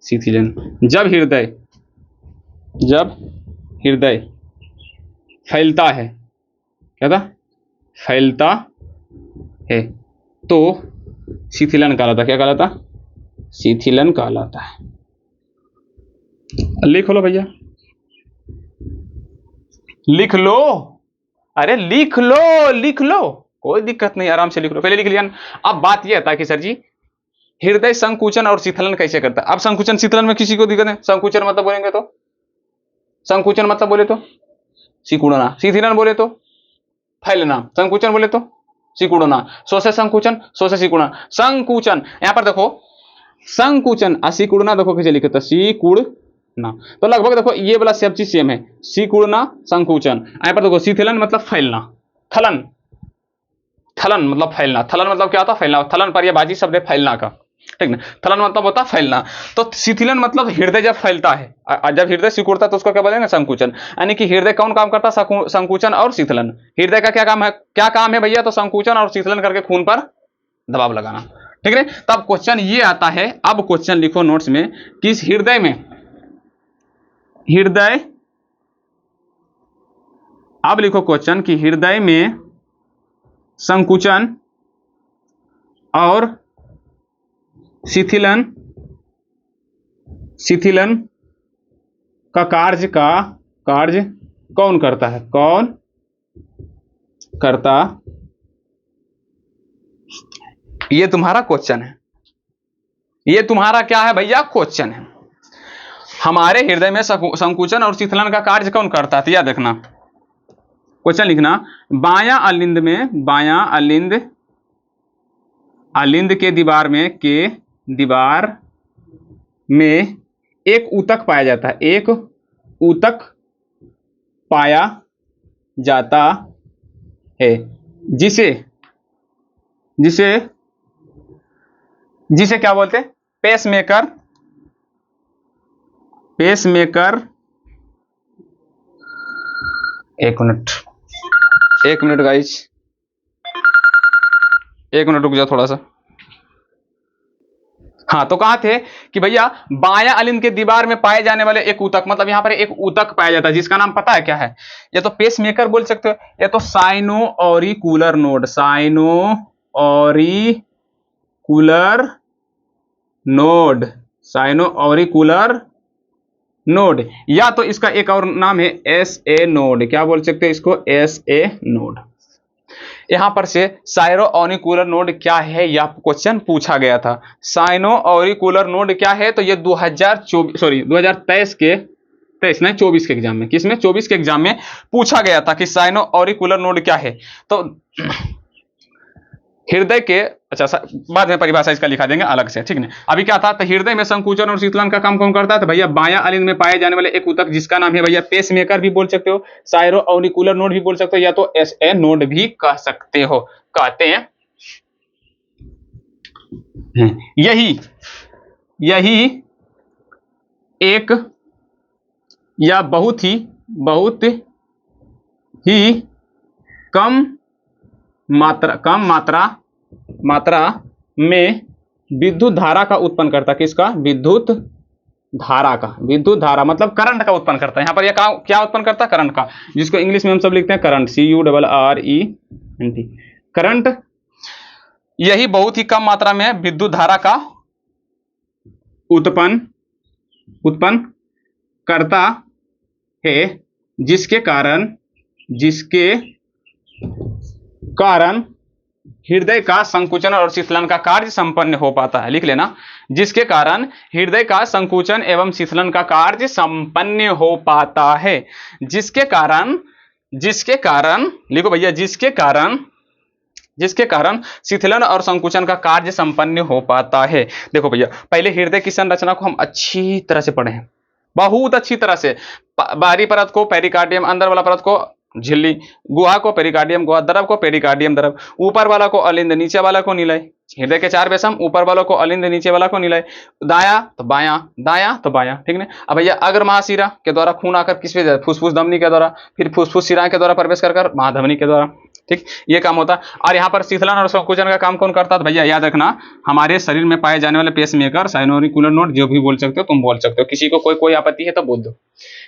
शिथिलन। जब हृदय फैलता है, क्या था, फैलता है तो शिथिलन कहलाता। क्या कहलाता, शिथिलन कहलाता है। लिख लो भैया, लिख लो, अरे लिख लो, कोई दिक्कत नहीं, आराम से लिख लो। पहले लिख लिया ना। अब बात यह था कि सर जी हृदय संकुचन और शीतलन कैसे करता है। अब संकुचन शीतलन में किसी को दिक्कत है। संकुचन मतलब बोलेंगे तो, संकुचन मतलब बोले तो सिकुड़ना, शीतलन बोले तो फैलना, संकुचन बोले तो सिकुड़ना, सो से संकुचन, सो से सिकुड़ना। संकुचन यहां पर देखो, संकुचन और सिकुड़ना देखो कैसे लिखे तो सिकुड़ना। तो लगभग देखो ये वाला सब चीज सेम है, सिकुड़ना संकुचन। यहां पर देखो शीतलन मतलब फैलना, थलन मतलब फैलना। थलन मतलब क्या होता है, फैलना। थलन पर यह बाजी शब्द है फैलना का, ठीक ना। थलन मतलब होता है फैलना। तो शिथिलन मतलब हृदय जब फैलता है, जब हृदय सिकुड़ता है तो उसको क्या बोलेंगे, संकुचन। यानी कि हृदय कौन काम करता है, संकुचन और शीतलन। हृदय का क्या काम है भैया, तो संकुचन और शीतलन करके खून पर दबाव लगाना, ठीक है। तब क्वेश्चन ये आता है, अब क्वेश्चन लिखो नोट्स में कि इस हृदय अब लिखो क्वेश्चन कि हृदय में संकुचन और शिथिलन का कार्य कौन करता है, कौन करता। ये तुम्हारा क्वेश्चन है, ये तुम्हारा क्या है भैया, क्वेश्चन है। हमारे हृदय में संकुचन और शीतलन का कार्य कौन करता है, तो यह देखना क्वेश्चन लिखना। बायां अलिंद के दीवार में एक ऊतक पाया जाता है, एक ऊतक पाया जाता है जिसे क्या बोलते हैं, पेसमेकर। एक मिनट गाइस, एक मिनट रुक जाओ थोड़ा सा। हाँ, तो कहा थे कि भैया बायां अलिंद के दीवार में पाए जाने वाले एक ऊतक, मतलब यहां पर एक ऊतक पाया जाता है जिसका नाम पता है क्या है, या तो पेसमेकर बोल सकते हो, या तो साइनोऑरिकुलर नोड, या तो इसका एक और नाम है एसए नोड। क्या बोल सकते हैं इसको, एसए नोड। यहां पर से साइनोऑरिकुलर नोड क्या है, यह क्वेश्चन पूछा गया था। साइनोऑरिकुलर नोड क्या है, तो ये 2023 के 24 के एग्जाम में, किसमें, 24 के एग्जाम में पूछा गया था कि साइनोऑरिकुलर नोड क्या है। तो हृदय के, अच्छा बाद में परिभाषा इसका लिखा देंगे अलग से, ठीक है। अभी क्या था, तो हृदय में संकुचन और शीतलन का काम कौन करता है, तो भैया बायां अलिंद में पाए जाने वाले एक ऊतक जिसका नाम है भैया पेसमेकर भी बोल सकते हो, साइनोऑरिकुलर नोड भी बोल सकते हो, या तो एसए नोड भी कह सकते हो, कहते हैं। यही एक या बहुत ही कम मात्रा में विद्युत धारा का उत्पन्न करता है। किसका, विद्युत धारा मतलब करंट का उत्पन्न करता है। यहां पर यह क्या उत्पन्न करता है, करंट का, जिसको इंग्लिश में हम सब लिखते हैं करंट, CURRENT, करंट। यही बहुत ही कम मात्रा में विद्युत धारा का उत्पन्न करता है, जिसके कारण हृदय का संकुचन और शीतलन का कार्य संपन्न हो पाता है। लिख लेना, जिसके कारण हृदय का संकुचन एवं शीतलन का कार्य संपन्न हो पाता है, जिसके कारण जिसके कारण, लिखो भैया, जिसके कारण शीतलन और संकुचन का कार्य संपन्न हो पाता है। देखो भैया, पहले हृदय की संरचना को हम अच्छी तरह से पढ़े हैं, बहुत अच्छी तरह से। बाहरी परत को पेरिकार्डियम, अंदर वाला परत को झिल्ली, गुहा को पेरिकार्डियम गुहा, द्रव को पेरिकार्डियम द्रव, ऊपर वाला को अलिंद, नीचे वाला को निलय। हृदय के 4 बेसम, ऊपर वालों को अलिंद, नीचे वाला को निलय। दाया तो बायां, दाया तो बायां, ठीक है। अब भैया अग्र महाशिरा के द्वारा खून आकर किस पे जाए, फुसफुस धमनी के द्वारा, फिर फुसफुस शिरा के द्वारा प्रवेश कर महाधमनी के द्वारा, ठीक, ये काम होता है। और यहाँ पर शीतलन और संकुचन का काम कौन करता है? तो भैया याद रखना, हमारे शरीर में पाए जाने वाले पेसमेकर, साइनोरिकुलर नोड, जो भी बोल सकते हो तुम बोल सकते हो। किसी को कोई आपत्ति है तो बोल दो,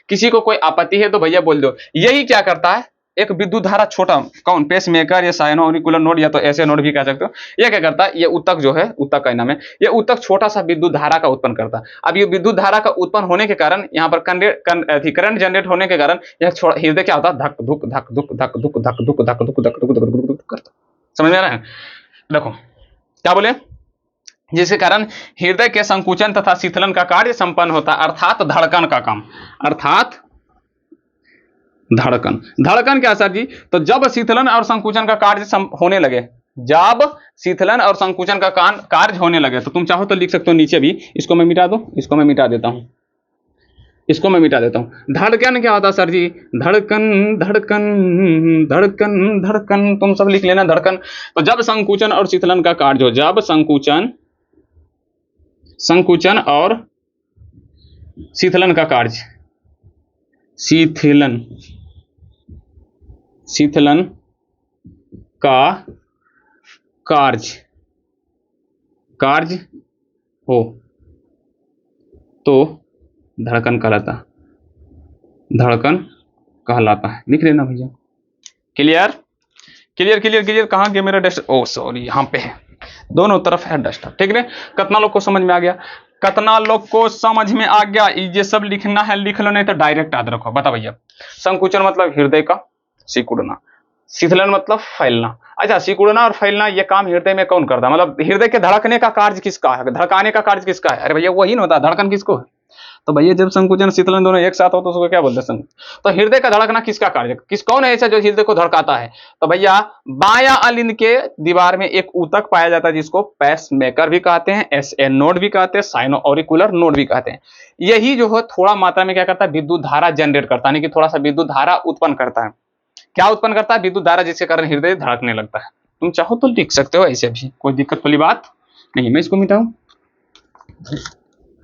किसी को कोई आपत्ति है तो भैया बोल दो। यही क्या करता है, एक विद्युत धारा छोटा, कौन, पेसमेकर या साइनोरिकुलर नोड या तो ऐसे नोड भी कह सकते हो। ये क्या करता है, ये ऊतक जो है, ऊतक का नाम है, ये ऊतक छोटा सा विद्युत धारा का उत्पन्न करता है। अब ये विद्युत धारा का उत्पन्न होने के कारण, यहाँ पर करंट जनरेट होने के कारण यह हृदय क्या होता है, धक धुक धक धुक धक धुक धक धुक धक धुक धक धुक धक धुक करता। समझ में आ रहा है? देखो क्या बोले, जिसके कारण हृदय के संकुचन तथा शीतलन का कार्य संपन्न होता है, अर्थात धड़कन का काम, अर्थात धड़कन। धड़कन क्या सर जी? तो जब शीतलन और संकुचन का कार्य होने लगे, जब शीतलन और संकुचन का कार्य होने लगे, तो तुम चाहो तो लिख सकते हो नीचे भी, इसको मैं मिटा दो, इसको मैं मिटा देता हूं, इसको मैं मिटा देता हूं। धड़कन क्या होता सर जी? धड़कन धड़कन धड़कन धड़कन, तुम सब लिख लेना धड़कन। तो जब संकुचन और शीतलन का कार्य हो, जब संकुचन और शीतलन का कार्य, शीतलन का कार्य हो तो धड़कन कहलाता है। लिख लेना भैया। Clear clear clear clear. कहाँ गया मेरा डस्टर? ओ सॉरी, यहाँ पे है, दोनों तरफ है डस्टर, ठीक है। कितना लोग को समझ में आ गया? कितना लोग को समझ में आ गया? ये सब लिखना है लिख लो, नहीं तो डायरेक्ट याद रखो। बता भैया, संकुचन मतलब हृदय का सिकुड़ना, शीतलन मतलब फैलना। अच्छा, सिकुड़ना और फैलना ये काम हृदय में कौन करता है? मतलब हृदय के धड़कने का कार्य किसका है, धड़काने का कार्य किसका है? अरे भैया वही ना होता, धड़कन किसको है? तो भैया जब संकुचन शीतलन दोनों एक साथ हो तो उसको क्या बोलते हैं? तो हृदय का धड़कना किसका कार्य, कौन है ऐसा जो हृदय को धड़काता है? तो भैया बायां अलिंद के दीवार में एक ऊतक पाया जाता है जिसको पेसमेकर भी कहते हैं, एसएन नोड भी कहते हैं, साइनोऑरिकुलर नोड भी कहते हैं। यही जो है थोड़ा मात्रा में क्या करता है, विद्युत धारा जनरेट करता है, यानी कि थोड़ा सा विद्युत धारा उत्पन्न करता है। क्या उत्पन्न करता है? विद्युत धारा, जिसके कारण हृदय धड़कने लगता है। तुम चाहो तो लिख सकते हो ऐसे भी, कोई दिक्कत वाली बात नहीं। मैं इसको मिटाऊं,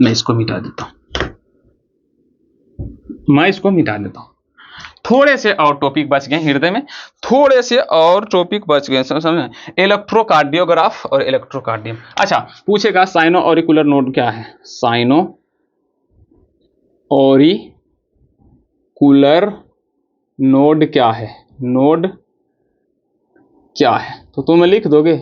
मैं इसको मिटा देता हूं, मैं इसको मिटा देता हूं। थोड़े से और टॉपिक बच गए हृदय में, थोड़े से और टॉपिक बच गए, समझ? इलेक्ट्रोकार्डियोग्राफ और इलेक्ट्रोकार्डियम। अच्छा, पूछेगा साइनोऑरिकुलर नोड क्या है? साइनोऑरिकुलर नोड क्या है? नोड क्या है? तो तुम लिख दोगे,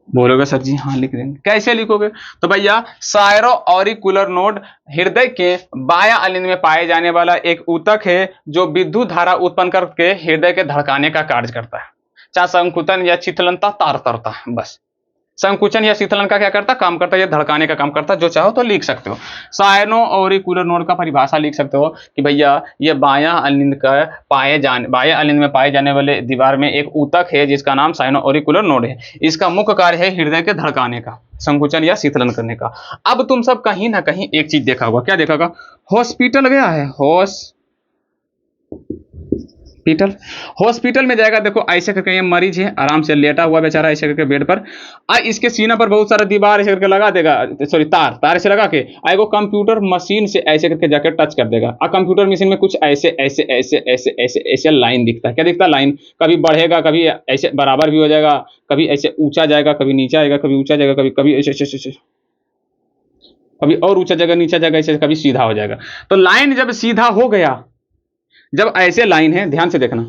बोलोगे सर जी हाँ लिख देंगे। कैसे लिखोगे? तो भैया साइनोऑरिकुलर नोड हृदय के बायां अलिंद में पाए जाने वाला एक ऊतक है जो विद्युत धारा उत्पन्न करके हृदय के धड़काने का कार्य करता है। चाहे संकुचन या शीतलनता तार तरता है, बस संकुचन या शीतलन का क्या करता, काम करता है, ये धड़काने का काम करता है। जो चाहो तो लिख सकते हो। साइनोऑरिकुलर नोड का परिभाषा लिख सकते हो कि भैया ये बायां अलिंद में पाए जाने वाले दीवार में एक ऊतक है जिसका नाम साइनोऑरिकुलर नोड है। इसका मुख्य कार्य है हृदय के धड़काने का, संकुचन या शीतलन करने का। अब तुम सब कहीं ना कहीं एक चीज देखा होगा, क्या देखा होगा? हॉस्पिटल गया है, हॉस्पिटल में जाएगा, देखो ऐसे करके ये मरीज है, आराम से लेटा हुआ बेचारा ऐसे करके बेड पर, और इसके सीना पर बहुत सारा दीवार ऐसे करके लगा देगा, सॉरी तार से लगा के आएगा, कंप्यूटर मशीन से ऐसे करके जाकर टच कर देगा। और कंप्यूटर मशीन में कुछ ऐसे ऐसे ऐसे ऐसे ऐसे ऐसे लाइन दिखता है। क्या दिखता है? लाइन कभी बढ़ेगा, कभी ऐसे बराबर भी हो जाएगा, कभी ऐसे ऊंचा जाएगा, कभी नीचा आएगा, कभी ऊंचा जाएगा, कभी ऐसे ऐसे, कभी और ऊंचा जाएगा, नीचा जाएगा, ऐसे कभी सीधा हो जाएगा। तो लाइन जब सीधा हो गया, जब ऐसे लाइन है, ध्यान से देखना,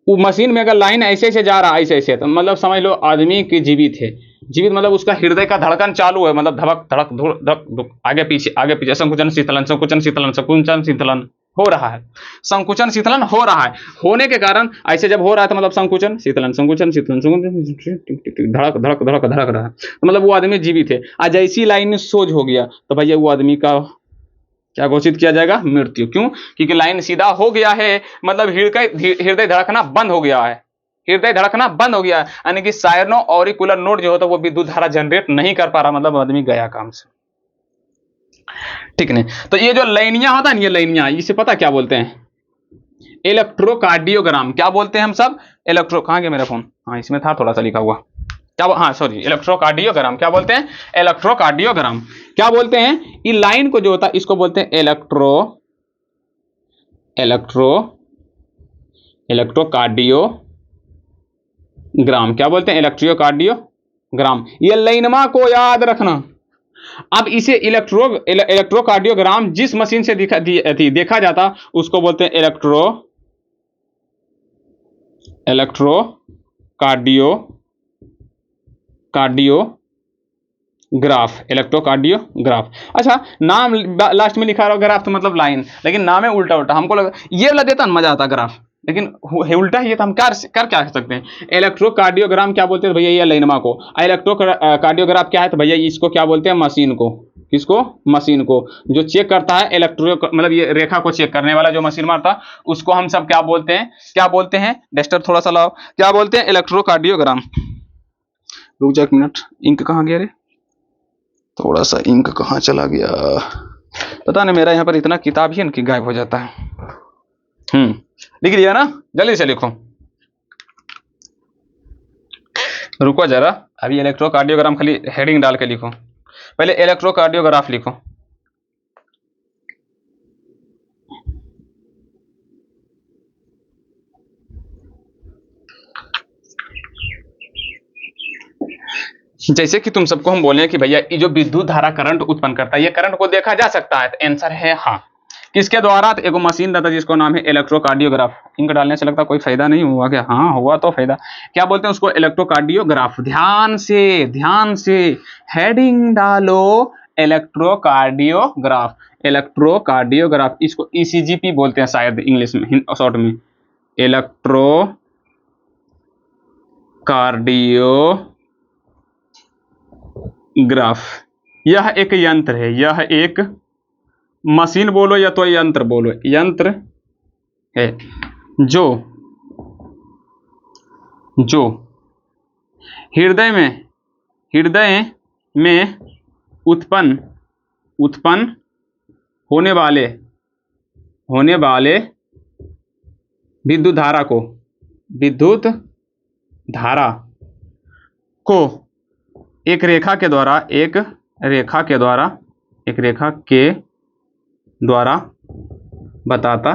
वो मशीन में अगर लाइन ऐसे ऐसे जा रहा है, ऐसे ऐसे, तो मतलब समझ लो आदमी की जीवित है। जीवित मतलब उसका हृदय का धड़कन चालू है, मतलब धड़क धड़क धड़क धड़क, आगे पीछे, संकुचन शीतलन, संकुचन शीतलन, संकुचन शीतलन हो रहा है, संकुचन शीतलन हो रहा है। होने के कारण ऐसे जब हो रहा है तो मतलब संकुचन शीतलन, संकुचन शीतलन, संकुचन धड़क धड़क धड़क धड़क रहा है, तो मतलब वो आदमी जीवित है। आज ऐसी लाइन सोज हो गया तो भैया वो आदमी का क्या घोषित किया जाएगा? मृत्यु। क्यों? क्योंकि लाइन सीधा हो गया है, मतलब हृदय धड़कना बंद हो गया है, हृदय धड़कना बंद हो गया है, यानी कि साइनो ऑरिकुलर नोड जो होता है वो विद्युत धारा जनरेट नहीं कर पा रहा, मतलब आदमी गया काम से। ठीक नहीं? तो ये जो लाइनियां होता है ना, ये लाइनियां, इसे पता क्या बोलते हैं? इलेक्ट्रोकार्डियोग्राम। क्या बोलते हैं हम सब? कहाँ गया मेरा फोन? हाँ इसमें था थोड़ा सा लिखा हुआ, क्या? हाँ सॉरी, इलेक्ट्रोकार्डियोग्राम। क्या बोलते हैं? इलेक्ट्रोकार्डियोग्राम। क्या बोलते हैं? ये लाइन को जो होता है इसको बोलते हैं इलेक्ट्रोकार्डियोग्राम। क्या बोलते हैं? इलेक्ट्रोकार्डियोग्राम। ये लाइनमा को याद रखना। अब इसे इलेक्ट्रोकार्डियोग्राम जिस मशीन से देखा जाता उसको बोलते हैं इलेक्ट्रोकार्डियोग्राफ। अच्छा, नाम लास्ट में लिखा रहा ग्राफ तो मतलब लाइन, लेकिन नाम है उल्टा उल्टा। हमको लगा ये वाला देता ना मजा आता ग्राफ, लेकिन उल्टा ही है, तो हम कर क्या सकते हैं? इलेक्ट्रोकार्डियोग्राम क्या बोलते हैं भैया? ये लाइनमा को। इलेक्ट्रोकार्डियोग्राफ क्या है? तो भैया इसको क्या बोलते हैं? मशीन को। किसको? मशीन को, जो चेक करता है मतलब ये रेखा को चेक करने वाला जो मशीन मारता उसको हम सब क्या बोलते हैं? क्या बोलते हैं? डस्टर थोड़ा सा लाओ। क्या बोलते हैं? इलेक्ट्रोकार्डियोग्राम। रुक जा एक मिनट, इंक कहाँ गया रे? थोड़ा सा इंक कहाँ चला गया पता नहीं, मेरा यहाँ पर इतना किताब ही इनकी गायब हो जाता है। लिख लिया ना? जल्दी से लिखो, रुको जरा, अभी इलेक्ट्रोकार्डियोग्राम खाली हेडिंग डाल के लिखो। पहले इलेक्ट्रोकार्डियोग्राफ लिखो। जैसे कि तुम सबको हम बोले कि भैया ये जो विद्युत धारा करंट उत्पन्न करता है, ये करंट को देखा जा सकता है, तो आंसर है हाँ। किसके द्वारा? तो एक मशीन रहता है जिसको नाम है इलेक्ट्रोकार्डियोग्राफ। इंक डालने से लगता कोई फायदा नहीं हुआ क्या? हाँ हुआ तो फायदा। क्या बोलते हैं उसको? इलेक्ट्रोकार्डियोग्राफ। ध्यान से हेडिंग डालो, इलेक्ट्रोकार्डियोग्राफ। इलेक्ट्रोकार्डियोग्राफ, इसको ईसीजीपी बोलते हैं शायद इंग्लिश में, शॉर्ट में इलेक्ट्रोकार्डियोग्राफ। यह एक यंत्र है, यह एक मशीन बोलो या तो यंत्र बोलो, यंत्र है जो हृदय में उत्पन्न होने वाले विद्युत धारा को एक रेखा के द्वारा बताता।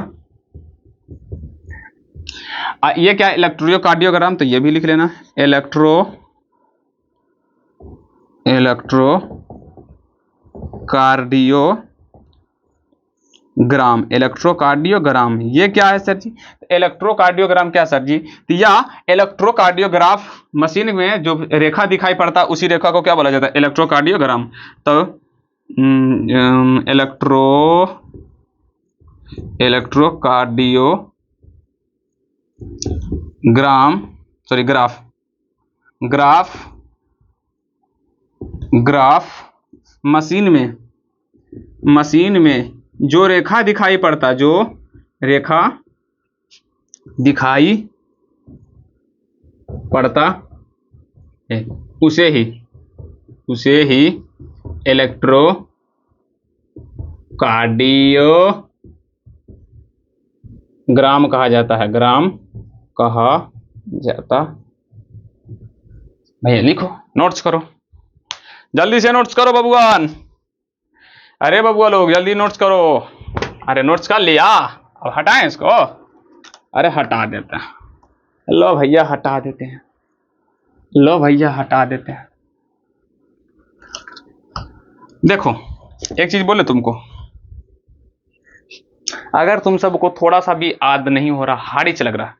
ये क्या? इलेक्ट्रोकार्डियोग्राम, तो ये भी लिख लेना, इलेक्ट्रोकार्डियोग्राम। ये क्या है सर जी? इलेक्ट्रोकार्डियोग्राम क्या सर जी? तो या इलेक्ट्रोकार्डियोग्राफ मशीन में जो रेखा दिखाई पड़ता है उसी रेखा को क्या बोला जाता है? इलेक्ट्रोकार्डियोग्राम। तो ग्राफ मशीन में जो रेखा दिखाई पड़ता है उसे ही इलेक्ट्रोकार्डियोग्राम कहा जाता है। भैया लिखो, नोट्स करो, जल्दी से नोट्स करो बबुआन। अरे बबुआ लोग जल्दी नोट्स करो। अरे नोट्स कर लिया, अब हटाएं इसको। अरे हटा देते हैं, लो भैया हटा देते हैं, देखो एक चीज बोले तुमको, अगर तुम सबको थोड़ा सा भी याद नहीं हो रहा, हार्ड लग रहा,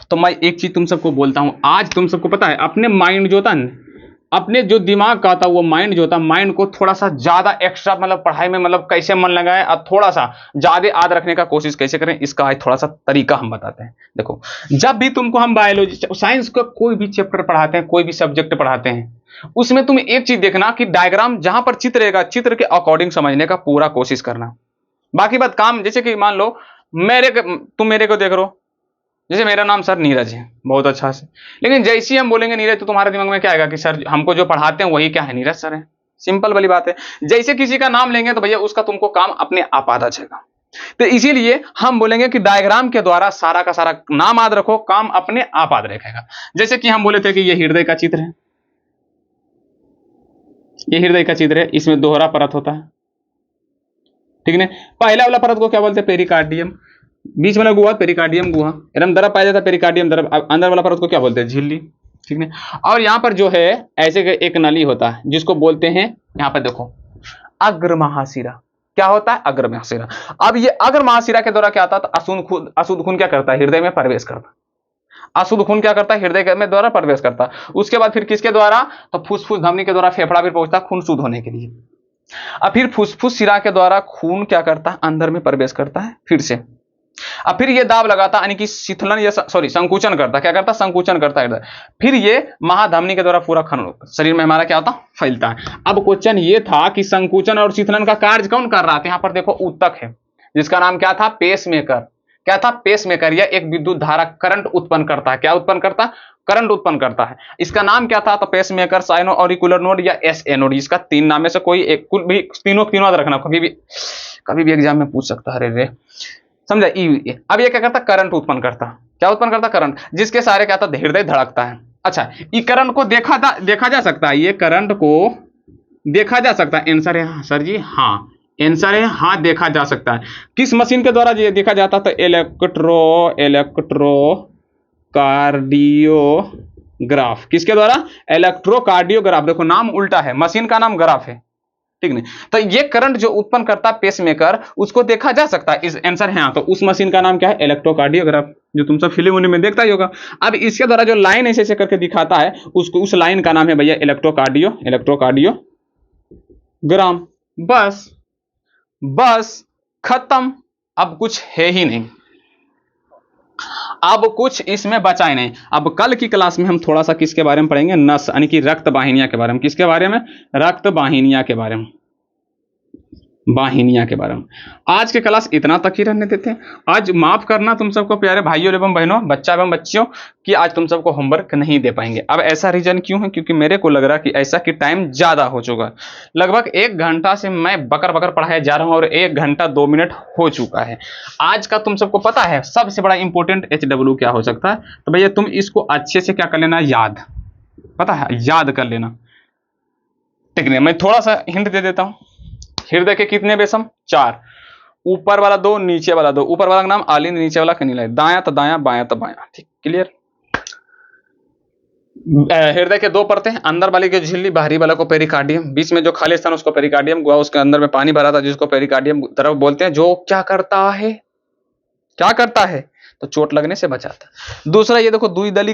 तो मैं एक चीज तुम सबको बोलता हूं। आज तुम सबको पता है अपने माइंड जो होता है, अपने जो दिमाग का था वो माइंड जो होता है, माइंड को थोड़ा सा ज्यादा एक्स्ट्रा मतलब पढ़ाई में मतलब कैसे मन लगाए और थोड़ा सा ज्यादा याद रखने का कोशिश कैसे करें, इसका आज थोड़ा सा तरीका हम बताते हैं। देखो, जब भी तुमको हम बायोलॉजी साइंस का कोई भी चैप्टर पढ़ाते हैं, कोई भी सब्जेक्ट पढ़ाते हैं, उसमें तुम एक चीज देखना कि डायग्राम जहां पर चित्र रहेगा, चित्र के अकॉर्डिंग समझने का पूरा कोशिश करना। बाकी बात काम, जैसे कि मान लो तुम मेरे को देख रहे हो, जैसे मेरा नाम सर नीरज है बहुत अच्छा से, लेकिन जैसे ही हम बोलेंगे नीरज तो तुम्हारे दिमाग में क्या आएगा कि सर हमको जो पढ़ाते हैं वही क्या है, नीरज सर है। सिंपल वाली बात है। जैसे किसी का नाम लेंगे तो भैया उसका तुमको काम अपने आप आ जाएगा। तो इसीलिए हम बोलेंगे कि डायग्राम के द्वारा सारा का सारा नाम याद रखो, काम अपने आप याद रखेगा। जैसे कि हम बोले थे कि ये हृदय का चित्र है, ये हृदय का चित्र है, इसमें दोहरा परत होता है, ठीक है। पहला वाला परत को क्या बोलते हैं, पेरिकार्डियम। बीच वाला गुहा पेरिकार्डियम गुहा, एकदम द्रव पाया जाता है पेरिकार्डियम द्रव। अंदर वाला परत को क्या बोलते हैं, झिल्ली, ठीक है। और यहाँ पर जो है ऐसे एक नली होता है जिसको बोलते हैं, यहाँ पर देखो, अग्र महाशिरा। क्या होता है, अग्र महाशिरा। अब ये अग्र महाशिरा के द्वारा क्या आता है, अशुद्ध खून क्या करता है, हृदय में प्रवेश करता है। अशुद्ध खून क्या करता है, हृदय में द्वारा प्रवेश करता है। उसके बाद फिर किसके द्वारा, तो फुसफुस धमनी के द्वारा फेफड़ा भी पहुंचता है खून शुद्ध होने के लिए। अब फिर फुसफुस शिरा के द्वारा खून क्या करता है, अंदर में प्रवेश करता है फिर से। अब फिर ये दाब लगाता है, यानी कि शीतलन या संकुचन करता है। क्या करता है, संकुचन करता है। फिर ये महाधमनी के द्वारा पूरा शरीर में हमारा क्या होता है, फैलता है। अब क्वेश्चन ये था कि संकुचन और शीतलन का कार्य कौन कर रहा था। यहाँ पर देखो ऊतक है जिसका नाम क्या था, पेसमेकर। क्या था, पेसमेकर। यह एक विद्युत धारा करंट उत्पन्न करता है। क्या उत्पन्न करता है, करंट उत्पन्न करता है। इसका नाम क्या था, तो पेसमेकर, साइनो ऑरिकुलर नोड या एसए नोड। इसका तीन नाम में से कोई एक, कुल भी तीनों याद रखना, कभी भी एग्जाम में पूछ सकता है। रे समझा। अब ये क्या करता, करंट उत्पन्न करता। क्या उत्पन्न करता, करंट, जिसके सारे क्या था, हृदय धड़कता है। अच्छा, ये करंट को देखा जा सकता है, ये करंट को देखा जा सकता है। आंसर है सर जी हाँ, आंसर है हाँ, देखा जा सकता है। किस मशीन के द्वारा ये देखा जाता था, इलेक्ट्रोकार्डियोग्राफ। किसके द्वारा, इलेक्ट्रोकार्डियोग्राफ। देखो नाम उल्टा है, मशीन का नाम ग्राफ है, ठीक नहीं। तो ये करंट जो उत्पन्न करता है पेसमेकर, उसको देखा जा सकता है। इस आंसर है हाँ। तो उस मशीन का नाम क्या है, इलेक्ट्रोकार्डियोग्राफ, जो तुम सब फिल्म उन्हीं में देखता ही होगा। अब इसके द्वारा जो लाइन ऐसे ऐसे करके दिखाता है, उसको उस लाइन का नाम है भैया इलेक्ट्रोकार्डियोग्राम। बस खत्म। अब कुछ है ही नहीं, अब कुछ इसमें बचा ही नहीं। अब कल की क्लास में हम थोड़ा सा किसके बारे में पढ़ेंगे, नस यानी कि रक्त वाहिनियां के बारे में। किसके बारे में, रक्त वाहिनियां के बारे में, वाहिनियां के बारे में। आज के क्लास इतना तक ही रहने देते हैं। आज माफ करना तुम सबको प्यारे भाइयों एवं बहनों, बच्चा एवं बच्चियों, कि आज तुम सबको होमवर्क नहीं दे पाएंगे। अब ऐसा रीजन क्यों है, क्योंकि मेरे को लग रहा कि ऐसा कि टाइम ज्यादा हो चुका है। लगभग 1 घंटा से मैं बकर बकर पढ़ाया जा रहा हूं और 1 घंटा 2 मिनट हो चुका है। आज का तुम सबको पता है सबसे बड़ा इंपॉर्टेंट HW क्या हो सकता है, तो भैया तुम इसको अच्छे से क्या कर लेना, याद, पता है, याद कर लेना, ठीक है। मैं थोड़ा सा हिंट दे देता हूं। हृदय के कितने बेसम, 4। ऊपर वाला 2, नीचे वाला 2। ऊपर वाला का नाम आलिंद, नीचे वाला कनीला। दायां तो दायां, बायां तो बायां, ठीक, क्लियर। हृदय के 2 परतें, अंदर वाली की झिल्ली, बाहरी वाला को पेरिकार्डियम, बीच में जो खाली स्थान उसको पेरिकार्डियम गुहा, उसके अंदर में पानी भरा था जिसको पेरिकार्डियम द्रव बोलते हैं, जो क्या करता है, क्या करता है, तो चोट लगने से बचाता है। दूसरा ये देखो त्रिदली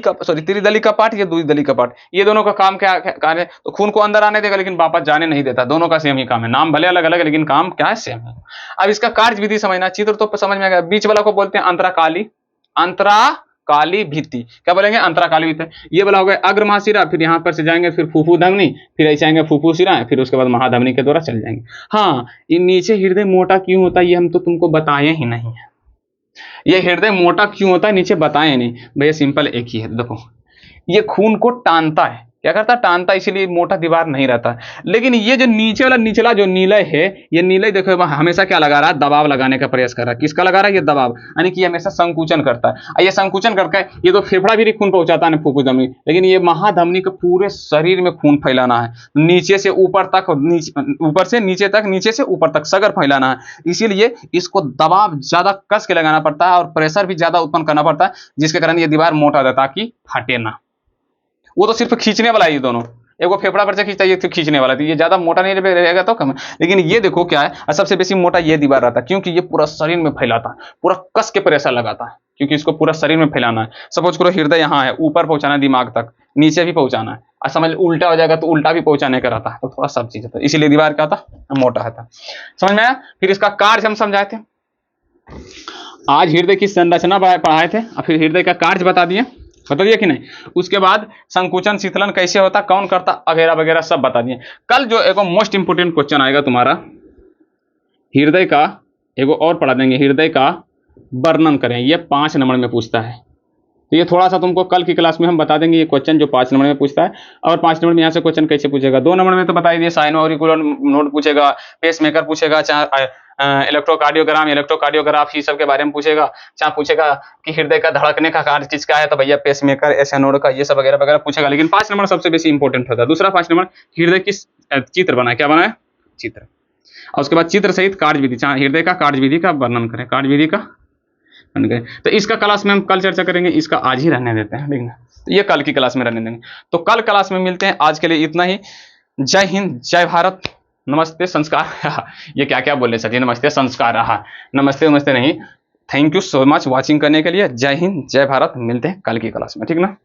का पार्ट, ये द्विदली का पार्ट, ये दोनों का काम क्या है, तो खून को अंदर आने देगा लेकिन वापस जाने नहीं देता। दोनों का सेम ही काम है, नाम भले अलग अलग है लेकिन काम क्या है, सेम है। अब इसका कार्य विधि समझना, चित्र तो समझ में आ गया। बीच वाला को बोलते हैं अंतराकाली भित्ति। क्या बोलेंगे, अंतराकाली भित्ति। ये वाला हो गया अग्र महाशिरा, फिर यहाँ पर से जाएंगे फिर फुफ्फू धमनी, फिर ऐसे आएंगे फुफ्फू शिरा, फिर उसके बाद महाधमनी के द्वारा चल जाएंगे। हाँ, ये नीचे हृदय मोटा क्यों होता है ये हम तो तुमको बताए ही नहीं है। ये हृदय मोटा क्यों होता है नीचे बताए नहीं भैया, सिंपल एक ही है। देखो ये खून को टानता है, क्या करता है, टानता, इसीलिए मोटा दीवार नहीं रहता। लेकिन ये जो नीचे वाला निचला जो नीलय है, ये नीलय देखो हमेशा क्या लगा रहा है, दबाव लगाने का प्रयास कर रहा है। किसका लगा रहा है, ये दबाव, यानी कि हमेशा संकुचन करता है। ये संकुचन करके ये तो फेफड़ा भी खून पहुंचाता है फुफ्फुस धमनी, लेकिन ये महाधमनी का पूरे शरीर में खून फैलाना है, नीचे से ऊपर तक, ऊपर से नीचे तक, नीचे से ऊपर तक सगर फैलाना है। इसीलिए इसको दबाव ज्यादा कस के लगाना पड़ता है और प्रेशर भी ज्यादा उत्पन्न करना पड़ता है, जिसके कारण ये दीवार मोटा रहता है ताकि फटे ना। वो तो सिर्फ खींचने वाला है, ये दोनों, एक वो फेफड़ा पर से खींचता है, ये सिर्फ खींचने वाला है। ये ज्यादा मोटा नहीं रहेगा तो कम, लेकिन ये देखो क्या है, सबसे बेसी मोटा ये दीवार रहता है, क्योंकि ये पूरा शरीर में फैलाता है, पूरा कस के प्रेशर लगाता है, क्योंकि इसको पूरा शरीर में फैलाना है। सपोज करो हृदय यहाँ है, ऊपर पहुंचाना है दिमाग तक, नीचे भी पहुंचाना है, और समझ उल्टा हो जाएगा तो उल्टा भी पहुंचाने का रहता है, तो थोड़ा सब चीज होता है, इसीलिए दीवार क्या होता है, मोटा होता है। समझ में आया। फिर इसका कार्य हम समझाए थे, आज हृदय की संरचना पढ़ाए थे और फिर हृदय का कार्य बता दिए कि नहीं। उसके बाद संकुचन शीतलन कैसे होता, कौन करता, वगैरह वगैरह सब बता दिए। कल जो एक मोस्ट इंपोर्टेंट क्वेश्चन आएगा तुम्हारा, हृदय का एगो और पढ़ा देंगे, हृदय का वर्णन करें, ये 5 नंबर में पूछता है। तो ये थोड़ा सा तुमको कल की क्लास में हम बता देंगे ये क्वेश्चन जो 5 नंबर में पूछता है। और 5 नंबर में यहाँ से क्वेश्चन कैसे पूछेगा, 2 नंबर में तो बता ही दिए, साइनोरिकुलर नोड पूछेगा, पेस मेकर पूछेगा, चाहे इलेक्ट्रोकार्डियोग्राफ ये सब के बारे में पूछेगा, चाहे पूछेगा कि हृदय का धड़कने का कार्य किसका है, तो भैया पेस मेकर, ऐसे नोड का, ये सब वगैरह वगैरह पूछेगा। लेकिन 5 नंबर सबसे बेसी इंपॉर्टेंट होता है। दूसरा 5 नंबर, हृदय किस चित्र बना है, क्या बना है, चित्र। और उसके बाद चित्र सहित कार्यविधि, चाहे हृदय का कार्यविधि का वर्णन करें, कार्यविधि का बन गए। तो इसका क्लास में हम कल चर्चा करेंगे, इसका आज ही रहने देते हैं, ठीक ना, तो ये कल की क्लास में रहने देंगे। तो कल क्लास में मिलते हैं, आज के लिए इतना ही। जय हिंद, जय भारत, नमस्ते संस्कार ये क्या क्या बोले सर जी, नमस्ते संस्कार रहा, नमस्ते नमस्ते नहीं। Thank you so much watching करने के लिए। जय हिंद, जय भारत, मिलते हैं कल की क्लास में, ठीक ना।